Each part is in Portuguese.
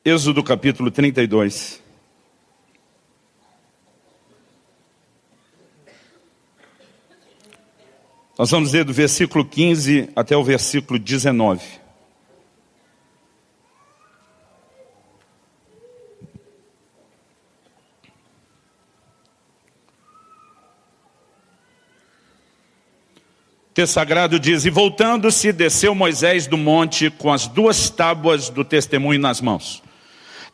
Êxodo capítulo 32. Nós vamos ler do versículo 15 até o versículo 19. O texto sagrado diz: E voltando-se, desceu Moisés do monte com as 2 tábuas do testemunho nas mãos.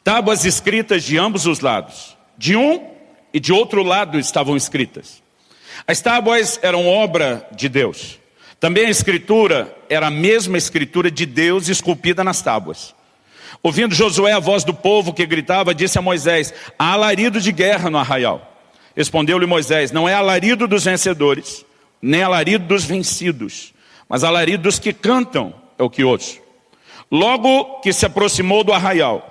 Tábuas escritas de ambos os lados. De um e de outro lado estavam escritas. As tábuas eram obra de Deus. Também a escritura era a mesma escritura de Deus esculpida nas tábuas. Ouvindo Josué a voz do povo que gritava, disse a Moisés: há alarido de guerra no arraial. Respondeu-lhe Moisés: não é alarido dos vencedores, nem alarido dos vencidos, mas alarido dos que cantam é o que ouço. Logo que se aproximou do arraial,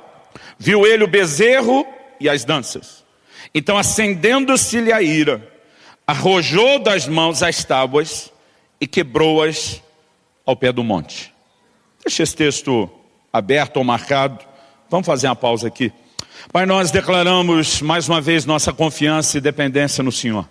viu ele o bezerro e as danças. Então, acendendo-se-lhe a ira, arrojou das mãos as tábuas e quebrou-as ao pé do monte. Deixa esse texto aberto ou marcado. Vamos fazer uma pausa aqui. Pai, nós declaramos mais uma vez nossa confiança e dependência no Senhor.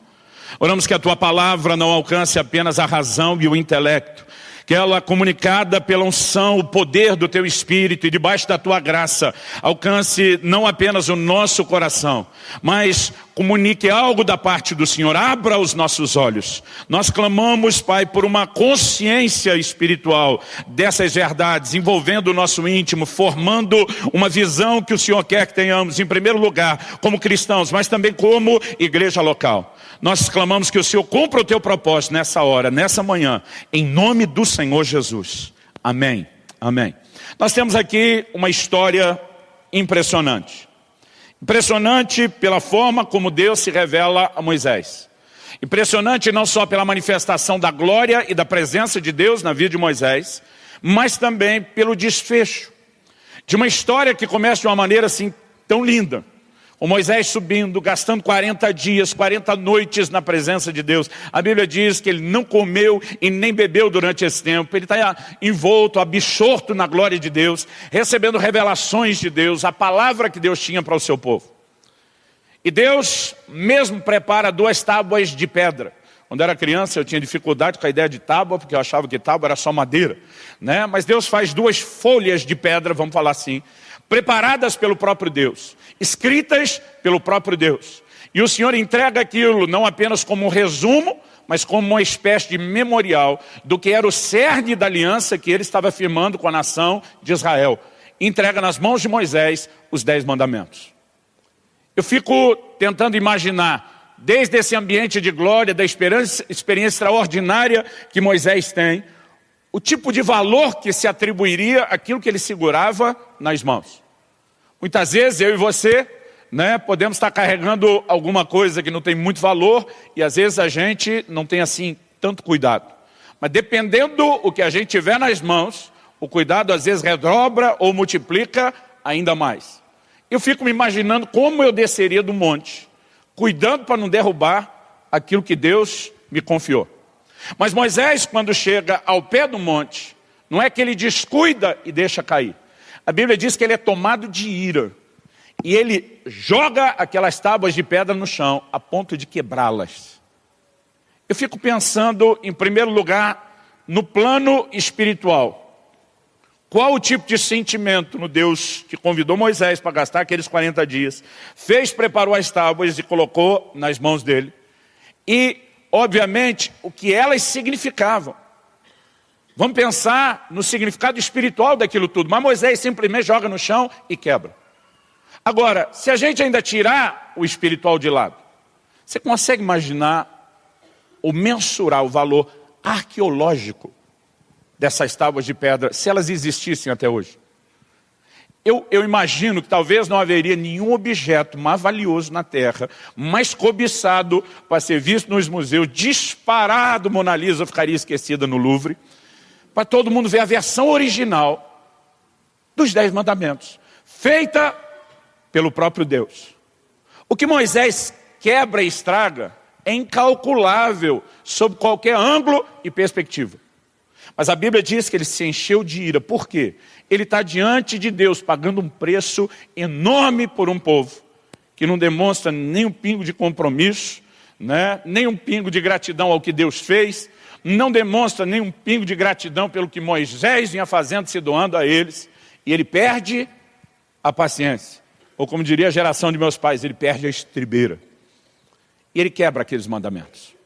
Oramos que a Tua palavra não alcance apenas a razão e o intelecto, que ela, comunicada pela unção, o poder do Teu Espírito e debaixo da Tua graça, alcance não apenas o nosso coração, mas comunique algo da parte do Senhor. Abra os nossos olhos. Nós clamamos, Pai, por uma consciência espiritual dessas verdades, envolvendo o nosso íntimo, formando uma visão que o Senhor quer que tenhamos, em primeiro lugar, como cristãos, mas também como igreja local. Nós clamamos que o Senhor cumpra o Teu propósito nessa hora, nessa manhã, em nome do Senhor Jesus. Amém. Amém. Nós temos aqui uma história impressionante. Impressionante pela forma como Deus se revela a Moisés. Impressionante não só pela manifestação da glória e da presença de Deus na vida de Moisés, mas também pelo desfecho de uma história que começa de uma maneira assim tão linda. O Moisés subindo, gastando 40 dias, 40 noites na presença de Deus. A Bíblia diz que ele não comeu e nem bebeu durante esse tempo. Ele está envolto, absorto na glória de Deus, recebendo revelações de Deus, a palavra que Deus tinha para o seu povo. E Deus mesmo prepara 2 tábuas de pedra. Quando era criança eu tinha dificuldade com a ideia de tábua, porque eu achava que tábua era só madeira, né? Mas Deus faz 2 folhas de pedra, vamos falar assim, preparadas pelo próprio Deus, escritas pelo próprio Deus. E o Senhor entrega aquilo não apenas como um resumo, mas como uma espécie de memorial do que era o cerne da aliança que ele estava firmando com a nação de Israel. Entrega nas mãos de Moisés os 10 mandamentos. Eu fico tentando imaginar, desde esse ambiente de glória, da experiência extraordinária que Moisés tem, o tipo de valor que se atribuiria àquilo que ele segurava nas mãos. Muitas vezes eu e você, né, podemos estar carregando alguma coisa que não tem muito valor e às vezes a gente não tem assim tanto cuidado. Mas dependendo o que a gente tiver nas mãos, o cuidado às vezes redobra ou multiplica ainda mais. Eu fico me imaginando como eu desceria do monte, cuidando para não derrubar aquilo que Deus me confiou. Mas Moisés, quando chega ao pé do monte, não é que ele descuida e deixa cair. A Bíblia diz que ele é tomado de ira. E ele joga aquelas tábuas de pedra no chão, a ponto de quebrá-las. Eu fico pensando, em primeiro lugar, no plano espiritual. Qual o tipo de sentimento no Deus que convidou Moisés para gastar aqueles 40 dias, preparou as tábuas e colocou nas mãos dele. E obviamente, o que elas significavam. Vamos pensar no significado espiritual daquilo tudo. Mas Moisés simplesmente joga no chão e quebra. Agora, se a gente ainda tirar o espiritual de lado, você consegue imaginar ou mensurar o valor arqueológico dessas tábuas de pedra, se elas existissem até hoje? Eu imagino que talvez não haveria nenhum objeto mais valioso na Terra, mais cobiçado para ser visto nos museus, disparado, Mona Lisa ficaria esquecida no Louvre, para todo mundo ver a versão original dos 10 mandamentos, feita pelo próprio Deus. O que Moisés quebra e estraga é incalculável sob qualquer ângulo e perspectiva. Mas a Bíblia diz que ele se encheu de ira. Por quê? Ele está diante de Deus, pagando um preço enorme por um povo, que não demonstra nem um pingo de compromisso, né? Nem um pingo de gratidão ao que Deus fez, não demonstra nem um pingo de gratidão pelo que Moisés vinha fazendo, se doando a eles, e ele perde a paciência. Ou como diria a geração de meus pais, ele perde a estribeira. E ele quebra aqueles mandamentos.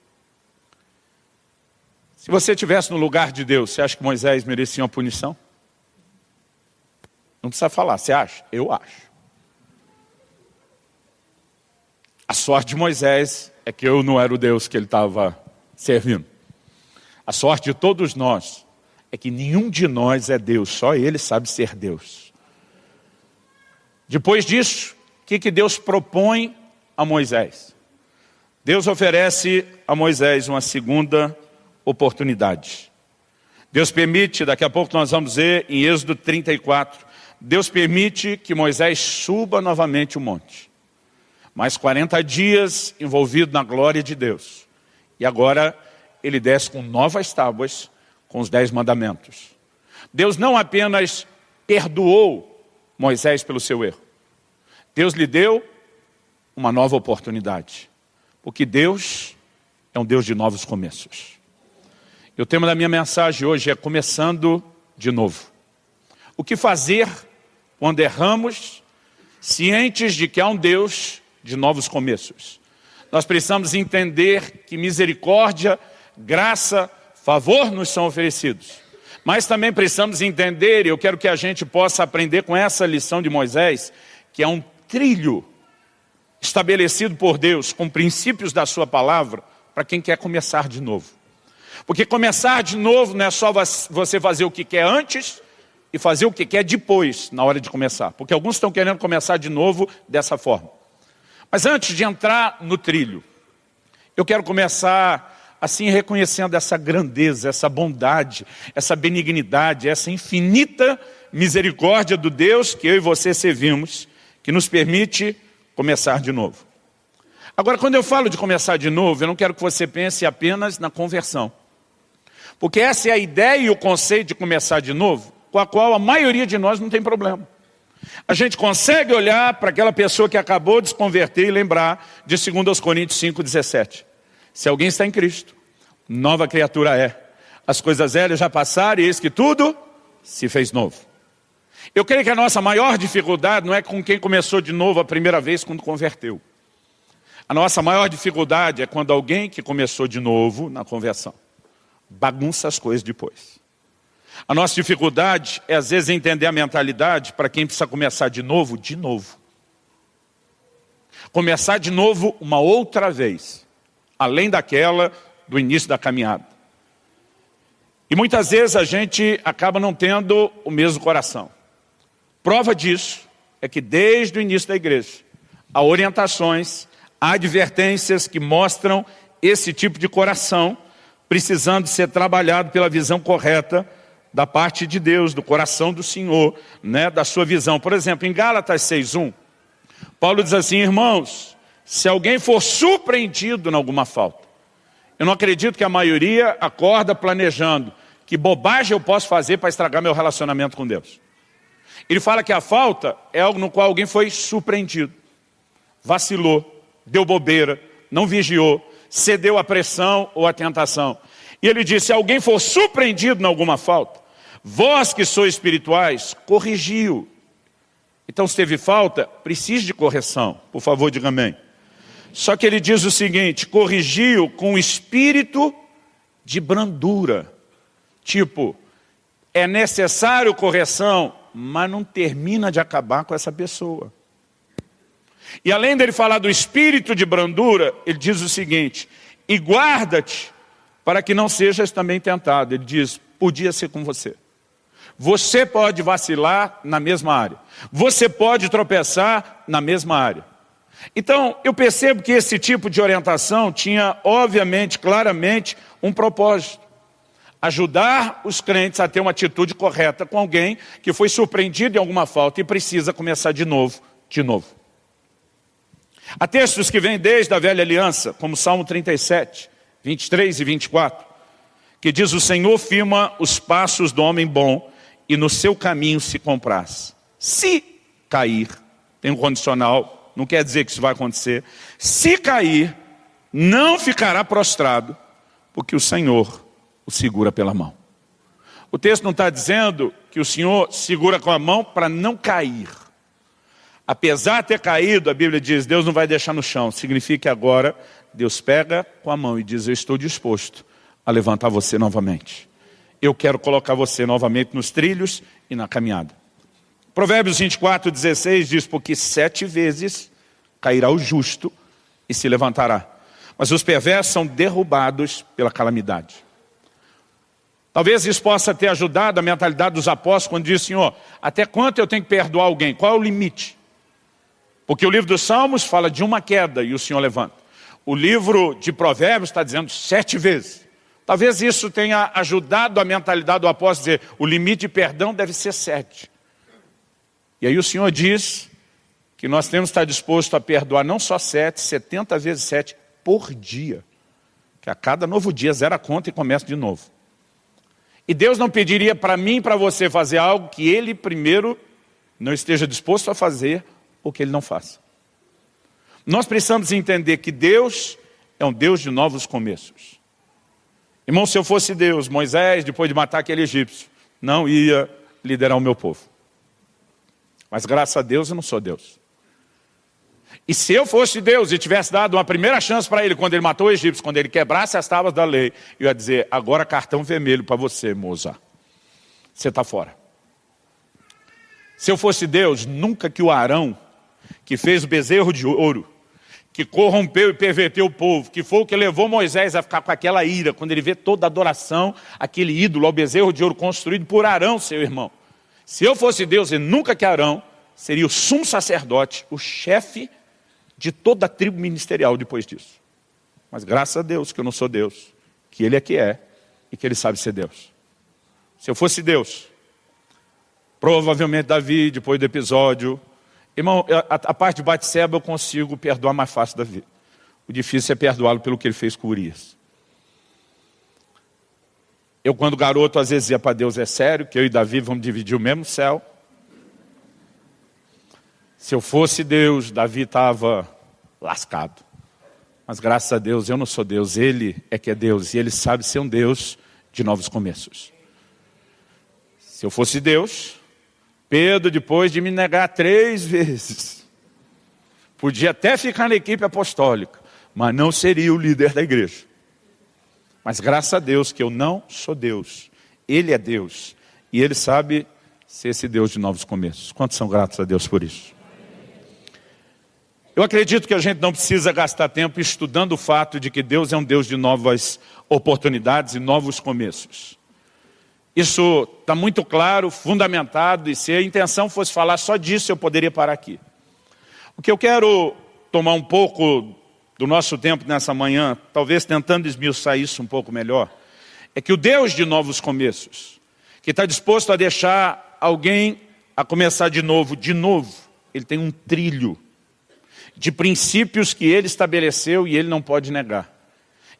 Se você estivesse no lugar de Deus, você acha que Moisés merecia uma punição? Não precisa falar, você acha? Eu acho. A sorte de Moisés é que eu não era o Deus que ele estava servindo. A sorte de todos nós é que nenhum de nós é Deus, só ele sabe ser Deus. Depois disso, o que Deus propõe a Moisés? Deus oferece a Moisés uma segunda oportunidade. Deus permite, daqui a pouco nós vamos ver em Êxodo 34, Deus permite que Moisés suba novamente o monte. Mais 40 dias envolvido na glória de Deus. E agora ele desce com novas tábuas, com os 10 mandamentos. Deus não apenas perdoou Moisés pelo seu erro. Deus lhe deu uma nova oportunidade. Porque Deus é um Deus de novos começos. E o tema da minha mensagem hoje é começando de novo. O que fazer quando erramos, cientes de que há um Deus de novos começos? Nós precisamos entender que misericórdia, graça, favor nos são oferecidos. Mas também precisamos entender, e eu quero que a gente possa aprender com essa lição de Moisés, que é um trilho estabelecido por Deus, com princípios da sua palavra, para quem quer começar de novo. Porque começar de novo não é só você fazer o que quer antes e fazer o que quer depois, na hora de começar. Porque alguns estão querendo começar de novo dessa forma. Mas antes de entrar no trilho, eu quero começar assim reconhecendo essa grandeza, essa bondade, essa benignidade, essa infinita misericórdia do Deus que eu e você servimos, que nos permite começar de novo. Agora, quando eu falo de começar de novo, eu não quero que você pense apenas na conversão. Porque essa é a ideia e o conceito de começar de novo, com a qual a maioria de nós não tem problema. A gente consegue olhar para aquela pessoa que acabou de se converter e lembrar de 2 Coríntios 5,17. Se alguém está em Cristo, nova criatura é. As coisas velhas já passaram e eis que tudo se fez novo. Eu creio que a nossa maior dificuldade não é com quem começou de novo a primeira vez quando converteu. A nossa maior dificuldade é quando alguém que começou de novo na conversão bagunça as coisas depois. A nossa dificuldade é às vezes entender a mentalidade para quem precisa começar de novo. Começar de novo uma outra vez, além daquela do início da caminhada. E muitas vezes a gente acaba não tendo o mesmo coração. Prova disso é que desde o início da igreja, há orientações, há advertências que mostram esse tipo de coração precisando ser trabalhado pela visão correta da parte de Deus, do coração do Senhor, né, da sua visão. Por exemplo, em Gálatas 6:1, Paulo diz assim: irmãos, se alguém for surpreendido em alguma falta, eu não acredito que a maioria acorda planejando que bobagem eu posso fazer para estragar meu relacionamento com Deus. Ele fala que a falta é algo no qual alguém foi surpreendido, vacilou, deu bobeira, não vigiou, cedeu à pressão ou à tentação. E ele diz: se alguém for surpreendido em alguma falta, vós que sois espirituais, corrigiu. Então, se teve falta, precisa de correção. Por favor, diga amém. Só que ele diz o seguinte: corrigiu com espírito de brandura. Tipo, é necessário correção, mas não termina de acabar com essa pessoa. E além dele falar do espírito de brandura, ele diz o seguinte: e guarda-te para que não sejas também tentado. Ele diz: podia ser com você. Você pode vacilar na mesma área. Você pode tropeçar na mesma área. Então, eu percebo que esse tipo de orientação tinha, obviamente, claramente, um propósito. Ajudar os crentes a ter uma atitude correta com alguém que foi surpreendido em alguma falta e precisa começar de novo. Há textos que vêm desde a velha aliança, como Salmo 37, 23 e 24, que diz: o Senhor firma os passos do homem bom e no seu caminho se compraz. Se cair, tem um condicional, não quer dizer que isso vai acontecer. Se cair, não ficará prostrado, porque o Senhor o segura pela mão. O texto não está dizendo que o Senhor segura com a mão para não cair. Apesar de ter caído, a Bíblia diz, Deus não vai deixar no chão. Significa que agora Deus pega com a mão e diz: eu estou disposto a levantar você novamente. Eu quero colocar você novamente nos trilhos e na caminhada. Provérbios 24:16 diz: porque 7 vezes cairá o justo e se levantará, mas os perversos são derrubados pela calamidade. Talvez isso possa ter ajudado a mentalidade dos apóstolos quando diz: Senhor, até quanto eu tenho que perdoar alguém? Qual é o limite? Porque o livro dos Salmos fala de uma queda e o Senhor levanta. O livro de Provérbios está dizendo 7 vezes. Talvez isso tenha ajudado a mentalidade do apóstolo a dizer: o limite de perdão deve ser 7. E aí o Senhor diz que nós temos que estar disposto a perdoar não só 7, 70 vezes 7 por dia. Que a cada novo dia zera a conta e começa de novo. E Deus não pediria para mim e para você fazer algo que Ele primeiro não esteja disposto a fazer ou que Ele não faça. Nós precisamos entender que Deus é um Deus de novos começos. Irmão, se eu fosse Deus, Moisés, depois de matar aquele egípcio, não ia liderar o meu povo. Mas graças a Deus eu não sou Deus. E se eu fosse Deus e tivesse dado uma primeira chance para ele, quando ele matou o egípcio, quando ele quebrasse as tábuas da lei, eu ia dizer: agora cartão vermelho para você, moça. Você está fora. Se eu fosse Deus, nunca que o Arão, que fez o bezerro de ouro, que corrompeu e perverteu o povo, que foi o que levou Moisés a ficar com aquela ira, quando ele vê toda a adoração, aquele ídolo, ao bezerro de ouro construído por Arão, seu irmão. Se eu fosse Deus, e nunca que Arão seria o sumo sacerdote, o chefe de toda a tribo ministerial depois disso. Mas graças a Deus que eu não sou Deus, que Ele é que é e que Ele sabe ser Deus. Se eu fosse Deus, provavelmente Davi, depois do episódio... Irmão, a parte de Batseba eu consigo perdoar mais fácil Davi. O difícil é perdoá-lo pelo que ele fez com Urias. Eu, quando garoto, às vezes ia para Deus: é sério que eu e Davi vamos dividir o mesmo céu? Se eu fosse Deus, Davi estava lascado. Mas graças a Deus eu não sou Deus, Ele é que é Deus. E Ele sabe ser um Deus de novos começos. Se eu fosse Deus, Pedro, depois de me negar 3 vezes, podia até ficar na equipe apostólica, mas não seria o líder da igreja. Mas graças a Deus que eu não sou Deus. Ele é Deus. E Ele sabe ser esse Deus de novos começos. Quantos são gratos a Deus por isso? Eu acredito que a gente não precisa gastar tempo estudando o fato de que Deus é um Deus de novas oportunidades e novos começos. Isso está muito claro, fundamentado, e se a intenção fosse falar só disso, eu poderia parar aqui. O que eu quero tomar um pouco do nosso tempo nessa manhã, talvez tentando esmiuçar isso um pouco melhor, é que o Deus de novos começos, que está disposto a deixar alguém a começar de novo, Ele tem um trilho de princípios que Ele estabeleceu e Ele não pode negar.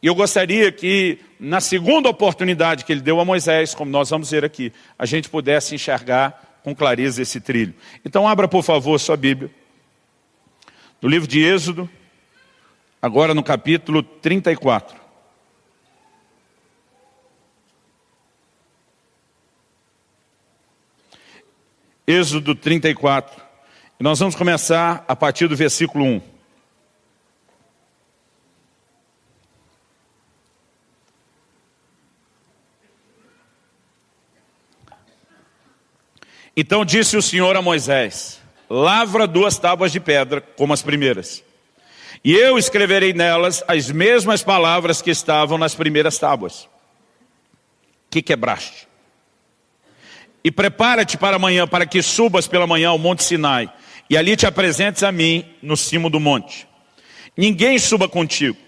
E eu gostaria que, na segunda oportunidade que Ele deu a Moisés, como nós vamos ver aqui, a gente pudesse enxergar com clareza esse trilho. Então abra, por favor, sua Bíblia. No livro de Êxodo, agora no capítulo 34. Êxodo 34. E nós vamos começar a partir do versículo 1. Então disse o Senhor a Moisés: lavra 2 tábuas de pedra, como as primeiras. E eu escreverei nelas as mesmas palavras que estavam nas primeiras tábuas, que quebraste. E prepara-te para amanhã, para que subas pela manhã ao monte Sinai, e ali te apresentes a mim no cimo do monte. Ninguém suba contigo,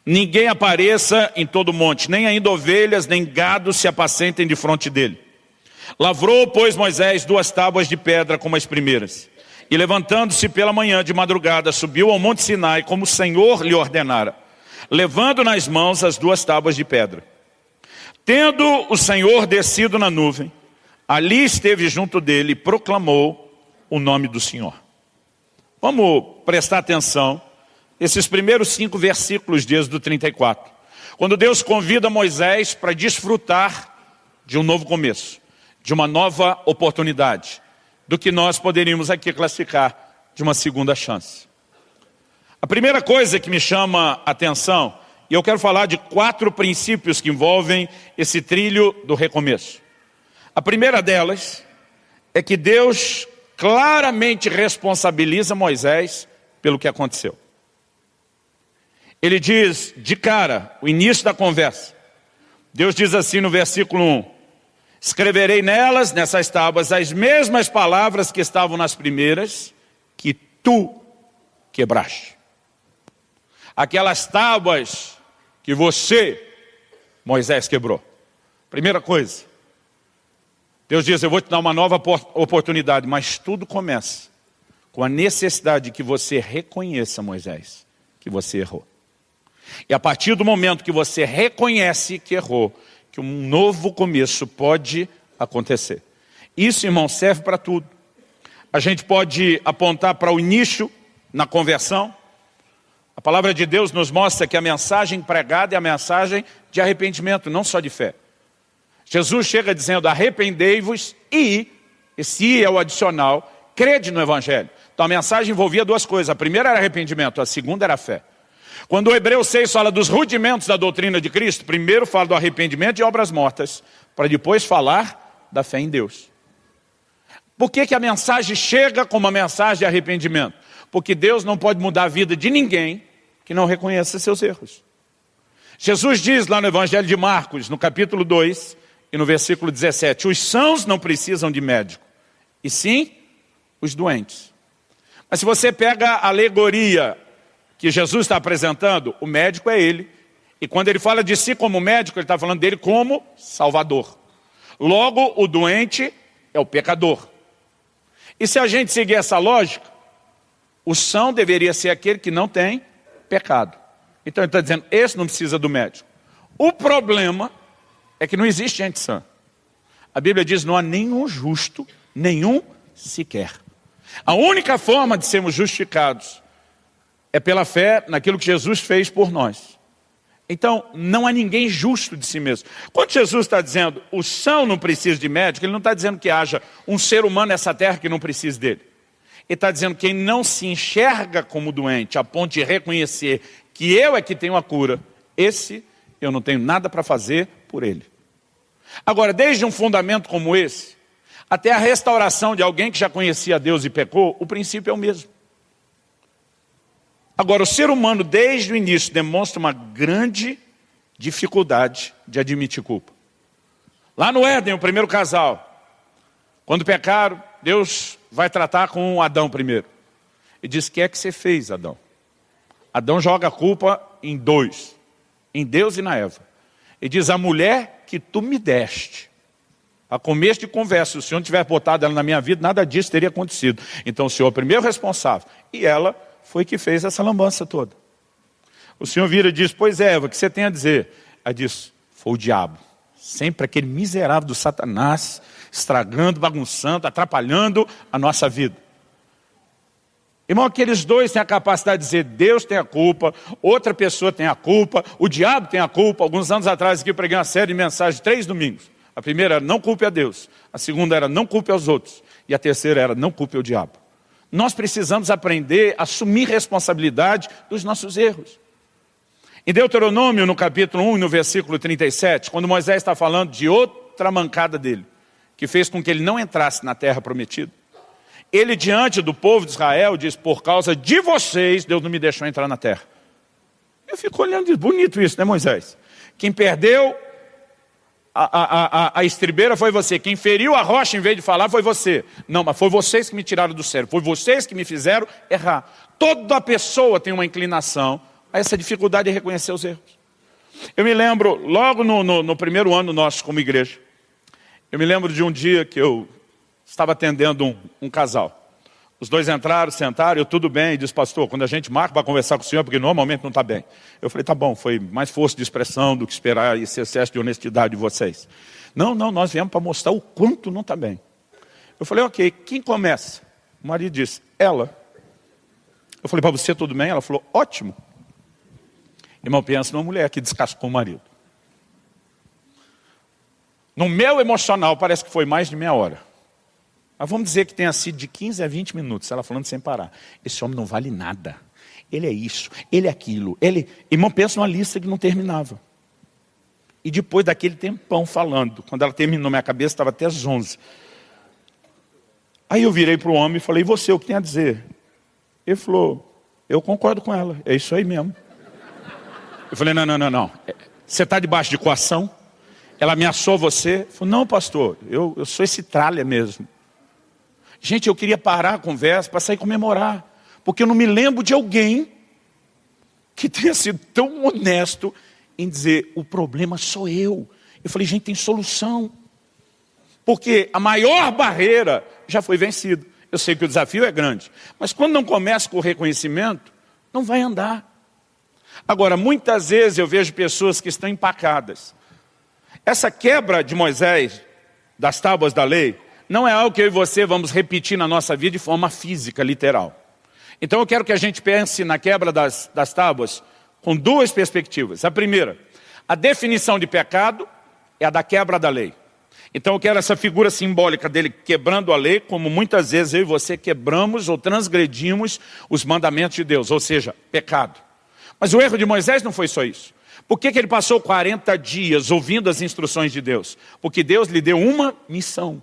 ninguém apareça em todo o monte, nem ainda ovelhas, nem gado se apacentem de fronte dele. Lavrou, pois, Moisés 2 tábuas de pedra como as primeiras. E levantando-se pela manhã de madrugada, subiu ao monte Sinai, como o Senhor lhe ordenara, levando nas mãos as 2 tábuas de pedra. Tendo o Senhor descido na nuvem, ali esteve junto dele e proclamou o nome do Senhor. Vamos prestar atenção nesses primeiros 5 versículos de Êxodo 34. Quando Deus convida Moisés para desfrutar de um novo começo, de uma nova oportunidade, do que nós poderíamos aqui classificar de uma segunda chance. A primeira coisa que me chama a atenção, e eu quero falar de 4 princípios que envolvem esse trilho do recomeço. A primeira delas é que Deus claramente responsabiliza Moisés pelo que aconteceu. Ele diz de cara, o início da conversa, Deus diz assim no versículo 1, escreverei nelas, nessas tábuas, as mesmas palavras que estavam nas primeiras, que tu quebraste. Aquelas tábuas que você, Moisés, quebrou. Primeira coisa, Deus diz, eu vou te dar uma nova oportunidade, mas tudo começa com a necessidade de que você reconheça, Moisés, que você errou. E a partir do momento que você reconhece que errou, que um novo começo pode acontecer. Isso, irmão, serve para tudo. A gente pode apontar para o início na conversão. A palavra de Deus nos mostra que a mensagem pregada é a mensagem de arrependimento, não só de fé. Jesus chega dizendo, arrependei-vos e, esse "e" é o adicional, crede no Evangelho. Então a mensagem envolvia 2 coisas. A primeira era arrependimento, a segunda era a fé. Quando o Hebreus 6 fala dos rudimentos da doutrina de Cristo, primeiro fala do arrependimento e obras mortas, para depois falar da fé em Deus. Por que a mensagem chega como uma mensagem de arrependimento? Porque Deus não pode mudar a vida de ninguém que não reconheça seus erros. Jesus diz lá no Evangelho de Marcos, no capítulo 2 e no versículo 17, os sãos não precisam de médico, e sim os doentes. Mas se você pega a alegoria que Jesus está apresentando, o médico é ele. E quando ele fala de si como médico, ele está falando dele como Salvador. Logo, o doente é o pecador. E se a gente seguir essa lógica, o são deveria ser aquele que não tem pecado. Então ele está dizendo, esse não precisa do médico. O problema é que não existe gente sã. A Bíblia diz, não há nenhum justo, nenhum sequer. A única forma de sermos justificados é pela fé naquilo que Jesus fez por nós. Então, não há ninguém justo de si mesmo. Quando Jesus está dizendo, o são não precisa de médico, ele não está dizendo que haja um ser humano nessa terra que não precise dele. Ele está dizendo que quem não se enxerga como doente, a ponto de reconhecer que eu é que tenho a cura, esse eu não tenho nada para fazer por ele. Agora, desde um fundamento como esse, até a restauração de alguém que já conhecia Deus e pecou, o princípio é o mesmo. Agora, o ser humano, desde o início, demonstra uma grande dificuldade de admitir culpa. Lá no Éden, o primeiro casal, quando pecaram, Deus vai tratar com Adão primeiro. E diz, o que é que você fez, Adão? Adão joga a culpa em 2, em Deus e na Eva. E diz, a mulher que tu me deste. A começo de conversa, se o Senhor não tivesse botado ela na minha vida, nada disso teria acontecido. Então o Senhor é o primeiro responsável. E ela foi que fez essa lambança toda. O Senhor vira e diz, pois é, Eva, o que você tem a dizer? Ela diz, foi o diabo. Sempre aquele miserável do Satanás, estragando, bagunçando, atrapalhando a nossa vida. Irmão, aqueles 2 têm a capacidade de dizer, Deus tem a culpa, outra pessoa tem a culpa, o diabo tem a culpa. Alguns anos atrás aqui eu preguei uma série de mensagens, 3 domingos. A primeira era, não culpe a Deus. A segunda era, não culpe aos outros. E a terceira era, não culpe o diabo. Nós precisamos aprender a assumir responsabilidade dos nossos erros. Em Deuteronômio, no capítulo 1, no versículo 37, quando Moisés está falando de outra mancada dele, que fez com que ele não entrasse na terra prometida, ele, diante do povo de Israel, diz, por causa de vocês, Deus não me deixou entrar na terra. Eu fico olhando e diz, bonito isso, né, Moisés? Quem perdeu a estribeira foi você. Quem feriu a rocha em vez de falar foi você. Não, mas foi vocês que me tiraram do sério. Foi vocês que me fizeram errar. Toda pessoa tem uma inclinação a essa dificuldade de reconhecer os erros. Eu me lembro, logo no primeiro ano nosso como igreja, eu me lembro de um dia que eu estava atendendo um casal. Os dois entraram, sentaram, eu tudo bem, e disse, pastor, quando a gente marca para conversar com o senhor, porque normalmente não está bem. Eu falei, tá bom, foi mais força de expressão do que esperar esse excesso de honestidade de vocês. Não, nós viemos para mostrar o quanto não está bem. Eu falei, ok, quem começa? O marido disse, ela. Eu falei, para você tudo bem? Ela falou, ótimo. Irmão, pensa numa mulher que descascou o marido. No meu emocional, parece que foi mais de meia hora. Mas vamos dizer que tenha sido de 15 a 20 minutos, ela falando sem parar. Esse homem não vale nada. Ele é isso, ele é aquilo. Irmão, pensa numa lista que não terminava. E depois daquele tempão falando, quando ela terminou, minha cabeça estava até às 11. Aí eu virei para o homem e falei, e você, o que tem a dizer? Ele falou, eu concordo com ela, é isso aí mesmo. Eu falei, não. Você está debaixo de coação? Ela ameaçou você? Ele falou, não, pastor, eu sou esse tralha mesmo. Gente, eu queria parar a conversa para sair comemorar. Porque eu não me lembro de alguém que tenha sido tão honesto em dizer, o problema sou eu. Eu falei, gente, tem solução. Porque a maior barreira já foi vencida. Eu sei que o desafio é grande. Mas quando não começa com o reconhecimento, não vai andar. Agora, muitas vezes eu vejo pessoas que estão empacadas. Essa quebra de Moisés, das tábuas da lei, não é algo que eu e você vamos repetir na nossa vida de forma física, literal. Então eu quero que a gente pense na quebra das tábuas com duas perspectivas. A primeira, a definição de pecado é a da quebra da lei. Então eu quero essa figura simbólica dele quebrando a lei, como muitas vezes eu e você quebramos ou transgredimos os mandamentos de Deus, ou seja, pecado. Mas o erro de Moisés não foi só isso. Por que ele passou 40 dias ouvindo as instruções de Deus? Porque Deus lhe deu uma missão.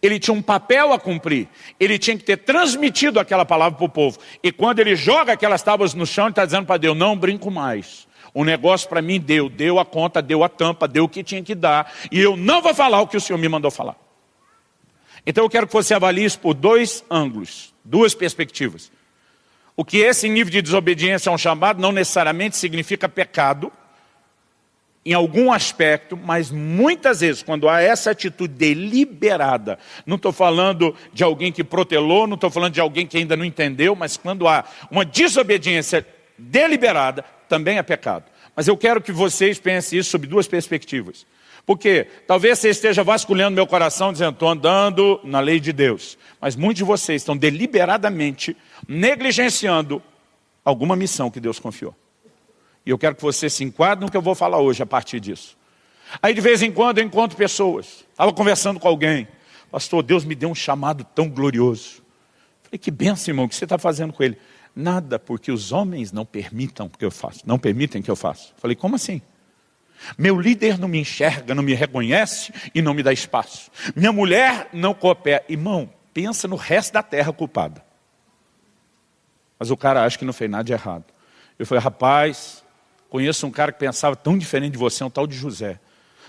Ele tinha um papel a cumprir. Ele tinha que ter transmitido aquela palavra para o povo. E quando ele joga aquelas tábuas no chão, ele está dizendo para Deus, não brinco mais. O negócio para mim deu a conta, deu a tampa, deu o que tinha que dar. E eu não vou falar o que o Senhor me mandou falar. Então eu quero que você avalie isso por dois ângulos, duas perspectivas. O que esse nível de desobediência é um chamado não necessariamente significa pecado, em algum aspecto, mas muitas vezes, quando há essa atitude deliberada, não estou falando de alguém que protelou, não estou falando de alguém que ainda não entendeu, mas quando há uma desobediência deliberada, também é pecado. Mas eu quero que vocês pensem isso sob duas perspectivas. Porque talvez você esteja vasculhando meu coração, dizendo, estou andando na lei de Deus. Mas muitos de vocês estão deliberadamente negligenciando alguma missão que Deus confiou. E eu quero que você se enquadre no que eu vou falar hoje a partir disso. Aí de vez em quando eu encontro pessoas. Estava conversando com alguém. Pastor, Deus me deu um chamado tão glorioso. Falei, que bênção, irmão, o que você está fazendo com ele? Nada, porque os homens não permitem que eu faça. Falei, como assim? Meu líder não me enxerga, não me reconhece e não me dá espaço. Minha mulher não coopera. Irmão, pensa no resto da terra culpada. Mas o cara acha que não fez nada de errado. Eu falei, rapaz, conheço um cara que pensava tão diferente de você, um tal de José.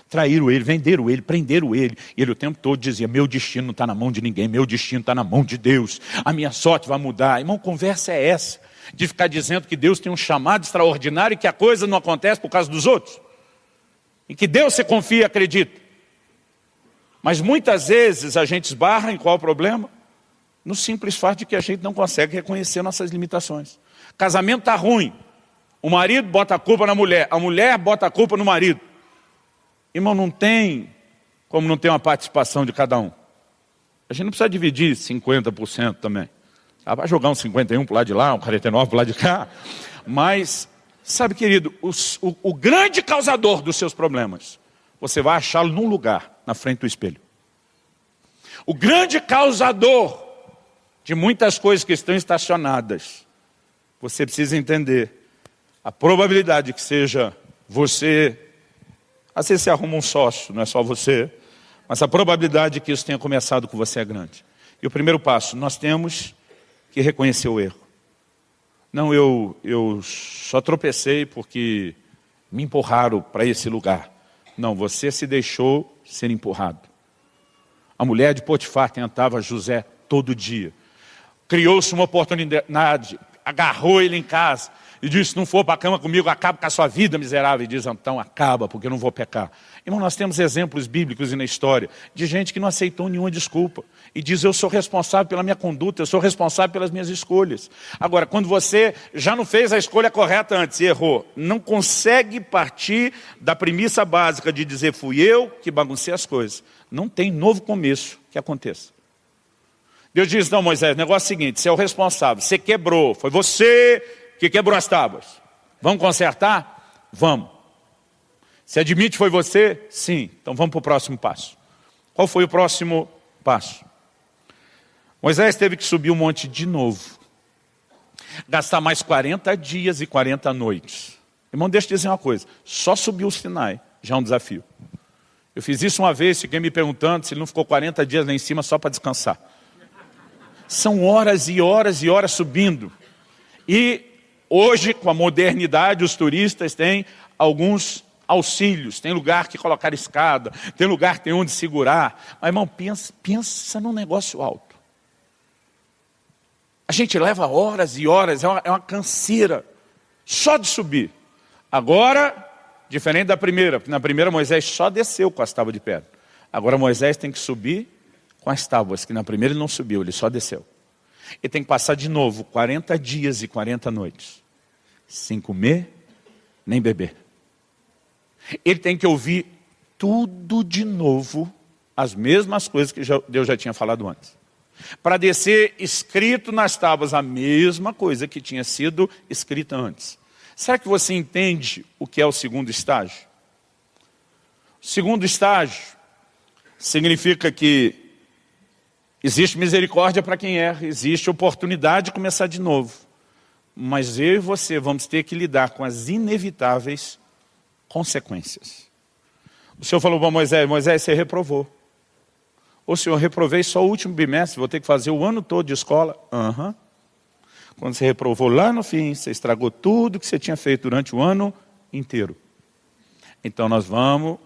Traíram ele, venderam ele, prenderam ele. E ele o tempo todo dizia, meu destino não está na mão de ninguém, meu destino está na mão de Deus. A minha sorte vai mudar. Irmão, conversa é essa. De ficar dizendo que Deus tem um chamado extraordinário e que a coisa não acontece por causa dos outros. Em que Deus você confia e acredita. Mas muitas vezes a gente esbarra em qual o problema? No simples fato de que a gente não consegue reconhecer nossas limitações. Casamento está ruim. O marido bota a culpa na mulher. A mulher bota a culpa no marido. Irmão, não tem como não ter uma participação de cada um. A gente não precisa dividir 50% também. Vai jogar um 51 para o lado de lá, um 49 para o lado de cá. Mas, sabe, querido, o grande causador dos seus problemas, você vai achá-lo num lugar, na frente do espelho. O grande causador de muitas coisas que estão estacionadas, você precisa entender a probabilidade de que seja você. Às vezes você arruma um sócio, não é só você, mas a probabilidade de que isso tenha começado com você é grande. E o primeiro passo, nós temos que reconhecer o erro. Não, eu só tropecei porque me empurraram para esse lugar. Não, você se deixou ser empurrado. A mulher de Potifar tentava José todo dia. Criou-se uma oportunidade. agarrou ele em casa e disse, se não for para a cama comigo, acaba com a sua vida miserável. E diz, então acaba, porque eu não vou pecar. Irmão, nós temos exemplos bíblicos e na história de gente que não aceitou nenhuma desculpa. E diz, eu sou responsável pela minha conduta, eu sou responsável pelas minhas escolhas. Agora, quando você já não fez a escolha correta antes e errou, não consegue partir da premissa básica de dizer, fui eu que baguncei as coisas. Não tem novo começo que aconteça. Deus diz, não, Moisés, o negócio é o seguinte, você é o responsável, você quebrou, foi você que quebrou as tábuas. Vamos consertar? Vamos. Você admite que foi você? Sim. Então vamos para o próximo passo. Qual foi o próximo passo? Moisés teve que subir o monte de novo. Gastar mais 40 dias e 40 noites. Irmão, deixa eu dizer uma coisa. Só subir o Sinai já é um desafio. Eu fiz isso uma vez, fiquei me perguntando se ele não ficou 40 dias lá em cima só para descansar. São horas e horas e horas subindo. E hoje, com a modernidade, os turistas têm alguns auxílios. Tem lugar que colocar escada, tem lugar que tem onde segurar. Mas, irmão, pensa num negócio alto. A gente leva horas e horas, é uma canseira só de subir. Agora, diferente da primeira, porque na primeira Moisés só desceu com as tábuas de pedra. Agora Moisés tem que subir com as tábuas, que na primeira ele não subiu, ele só desceu. Ele tem que passar de novo 40 dias e 40 noites, sem comer nem beber. Ele tem que ouvir tudo de novo, as mesmas coisas que Deus já tinha falado antes. Para descer escrito nas tábuas a mesma coisa que tinha sido escrita antes. Será que você entende o que é o segundo estágio? O segundo estágio significa que existe misericórdia para quem erra, existe oportunidade de começar de novo. Mas eu e você vamos ter que lidar com as inevitáveis consequências. O Senhor falou para Moisés, Moisés, você reprovou. Ô Senhor, reprovei só o último bimestre, vou ter que fazer o ano todo de escola. Quando você reprovou lá no fim, você estragou tudo que você tinha feito durante o ano inteiro. Então nós vamos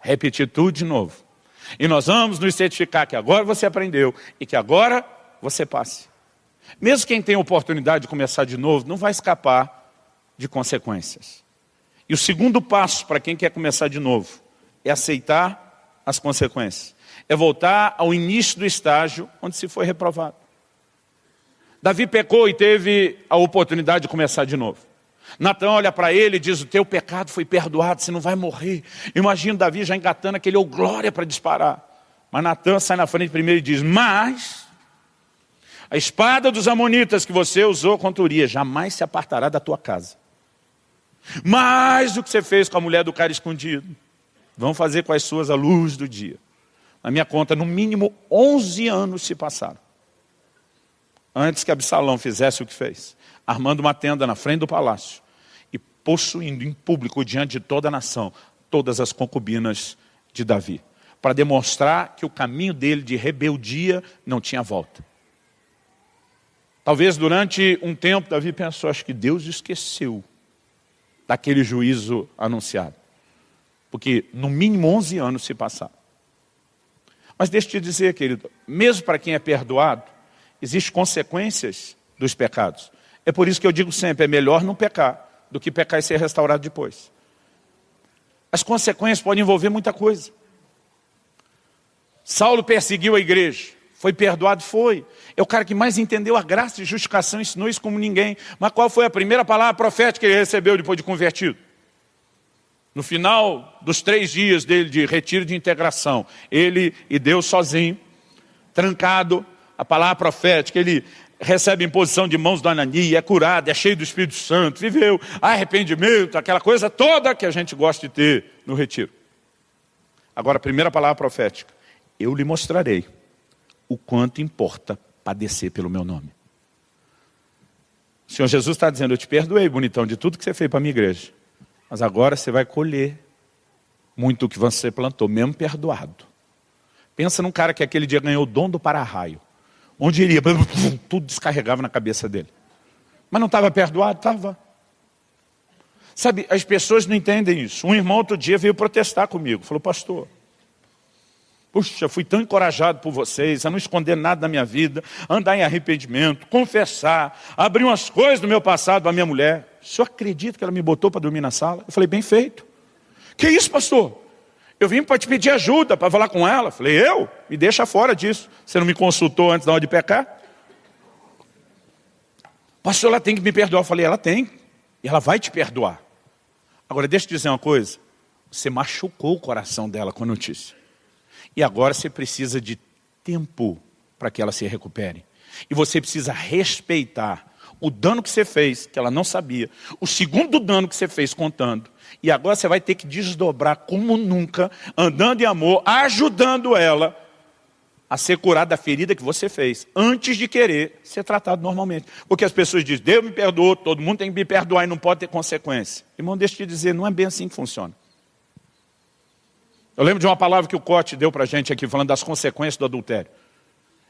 repetir tudo de novo. E nós vamos nos certificar que agora você aprendeu e que agora você passe. Mesmo quem tem a oportunidade de começar de novo, não vai escapar de consequências. E o segundo passo para quem quer começar de novo é aceitar as consequências. É voltar ao início do estágio onde se foi reprovado. Davi pecou e teve a oportunidade de começar de novo. Natã olha para ele e diz, o teu pecado foi perdoado, você não vai morrer. Imagina Davi já engatando aquele glória para disparar. Mas Natã sai na frente primeiro e diz, mas a espada dos amonitas que você usou contra Urias jamais se apartará da tua casa. Mais do que você fez com a mulher do cara escondido, vão fazer com as suas a luz do dia. Na minha conta, no mínimo 11 anos se passaram. Antes que Absalão fizesse o que fez. Armando uma tenda na frente do palácio. E possuindo em público, diante de toda a nação, todas as concubinas de Davi. Para demonstrar que o caminho dele de rebeldia não tinha volta. Talvez durante um tempo, Davi pensou, acho que Deus esqueceu daquele juízo anunciado. Porque no mínimo 11 anos se passaram. Mas deixa eu te dizer, querido, mesmo para quem é perdoado, existem consequências dos pecados. É por isso que eu digo sempre, é melhor não pecar do que pecar e ser restaurado depois. As consequências podem envolver muita coisa. Saulo perseguiu a igreja, foi perdoado? Foi. É o cara que mais entendeu a graça e justificação, ensinou isso como ninguém. Mas qual foi a primeira palavra profética que ele recebeu depois de convertido? No final dos 3 dias dele de retiro de integração, ele e Deus sozinho, trancado, a palavra profética, ele recebe imposição de mãos do Anania, é curado, é cheio do Espírito Santo, viveu arrependimento, aquela coisa toda que a gente gosta de ter no retiro. Agora, a primeira palavra profética, eu lhe mostrarei o quanto importa padecer pelo meu nome. O Senhor Jesus está dizendo, eu te perdoei, bonitão, de tudo que você fez para a minha igreja. Mas agora você vai colher muito do que você plantou, mesmo perdoado. Pensa num cara que aquele dia ganhou o dom do para-raio. Onde ele ia, tudo descarregava na cabeça dele. Mas não estava perdoado? Estava. Sabe, as pessoas não entendem isso. Um irmão outro dia veio protestar comigo. Falou, pastor, Puxa, fui tão encorajado por vocês a não esconder nada da minha vida, andar em arrependimento, confessar, abrir umas coisas do meu passado à minha mulher. O senhor acredita que ela me botou para dormir na sala? Eu falei, bem feito. Que isso, pastor? Eu vim para te pedir ajuda, para falar com ela. Eu falei, eu? Me deixa fora disso. Você não me consultou antes da hora de pecar? Pastor, ela tem que me perdoar. Eu falei, ela tem. E ela vai te perdoar. Agora, deixa eu te dizer uma coisa. Você machucou o coração dela com a notícia. E agora você precisa de tempo para que ela se recupere. E você precisa respeitar o dano que você fez, que ela não sabia. O segundo dano que você fez contando. E agora você vai ter que desdobrar como nunca, andando em amor, ajudando ela a ser curada da ferida que você fez, antes de querer ser tratado normalmente. Porque as pessoas dizem, Deus me perdoou, todo mundo tem que me perdoar e não pode ter consequência. Irmão, deixa eu te dizer, não é bem assim que funciona. Eu lembro de uma palavra que o Cote deu para a gente aqui, falando das consequências do adultério.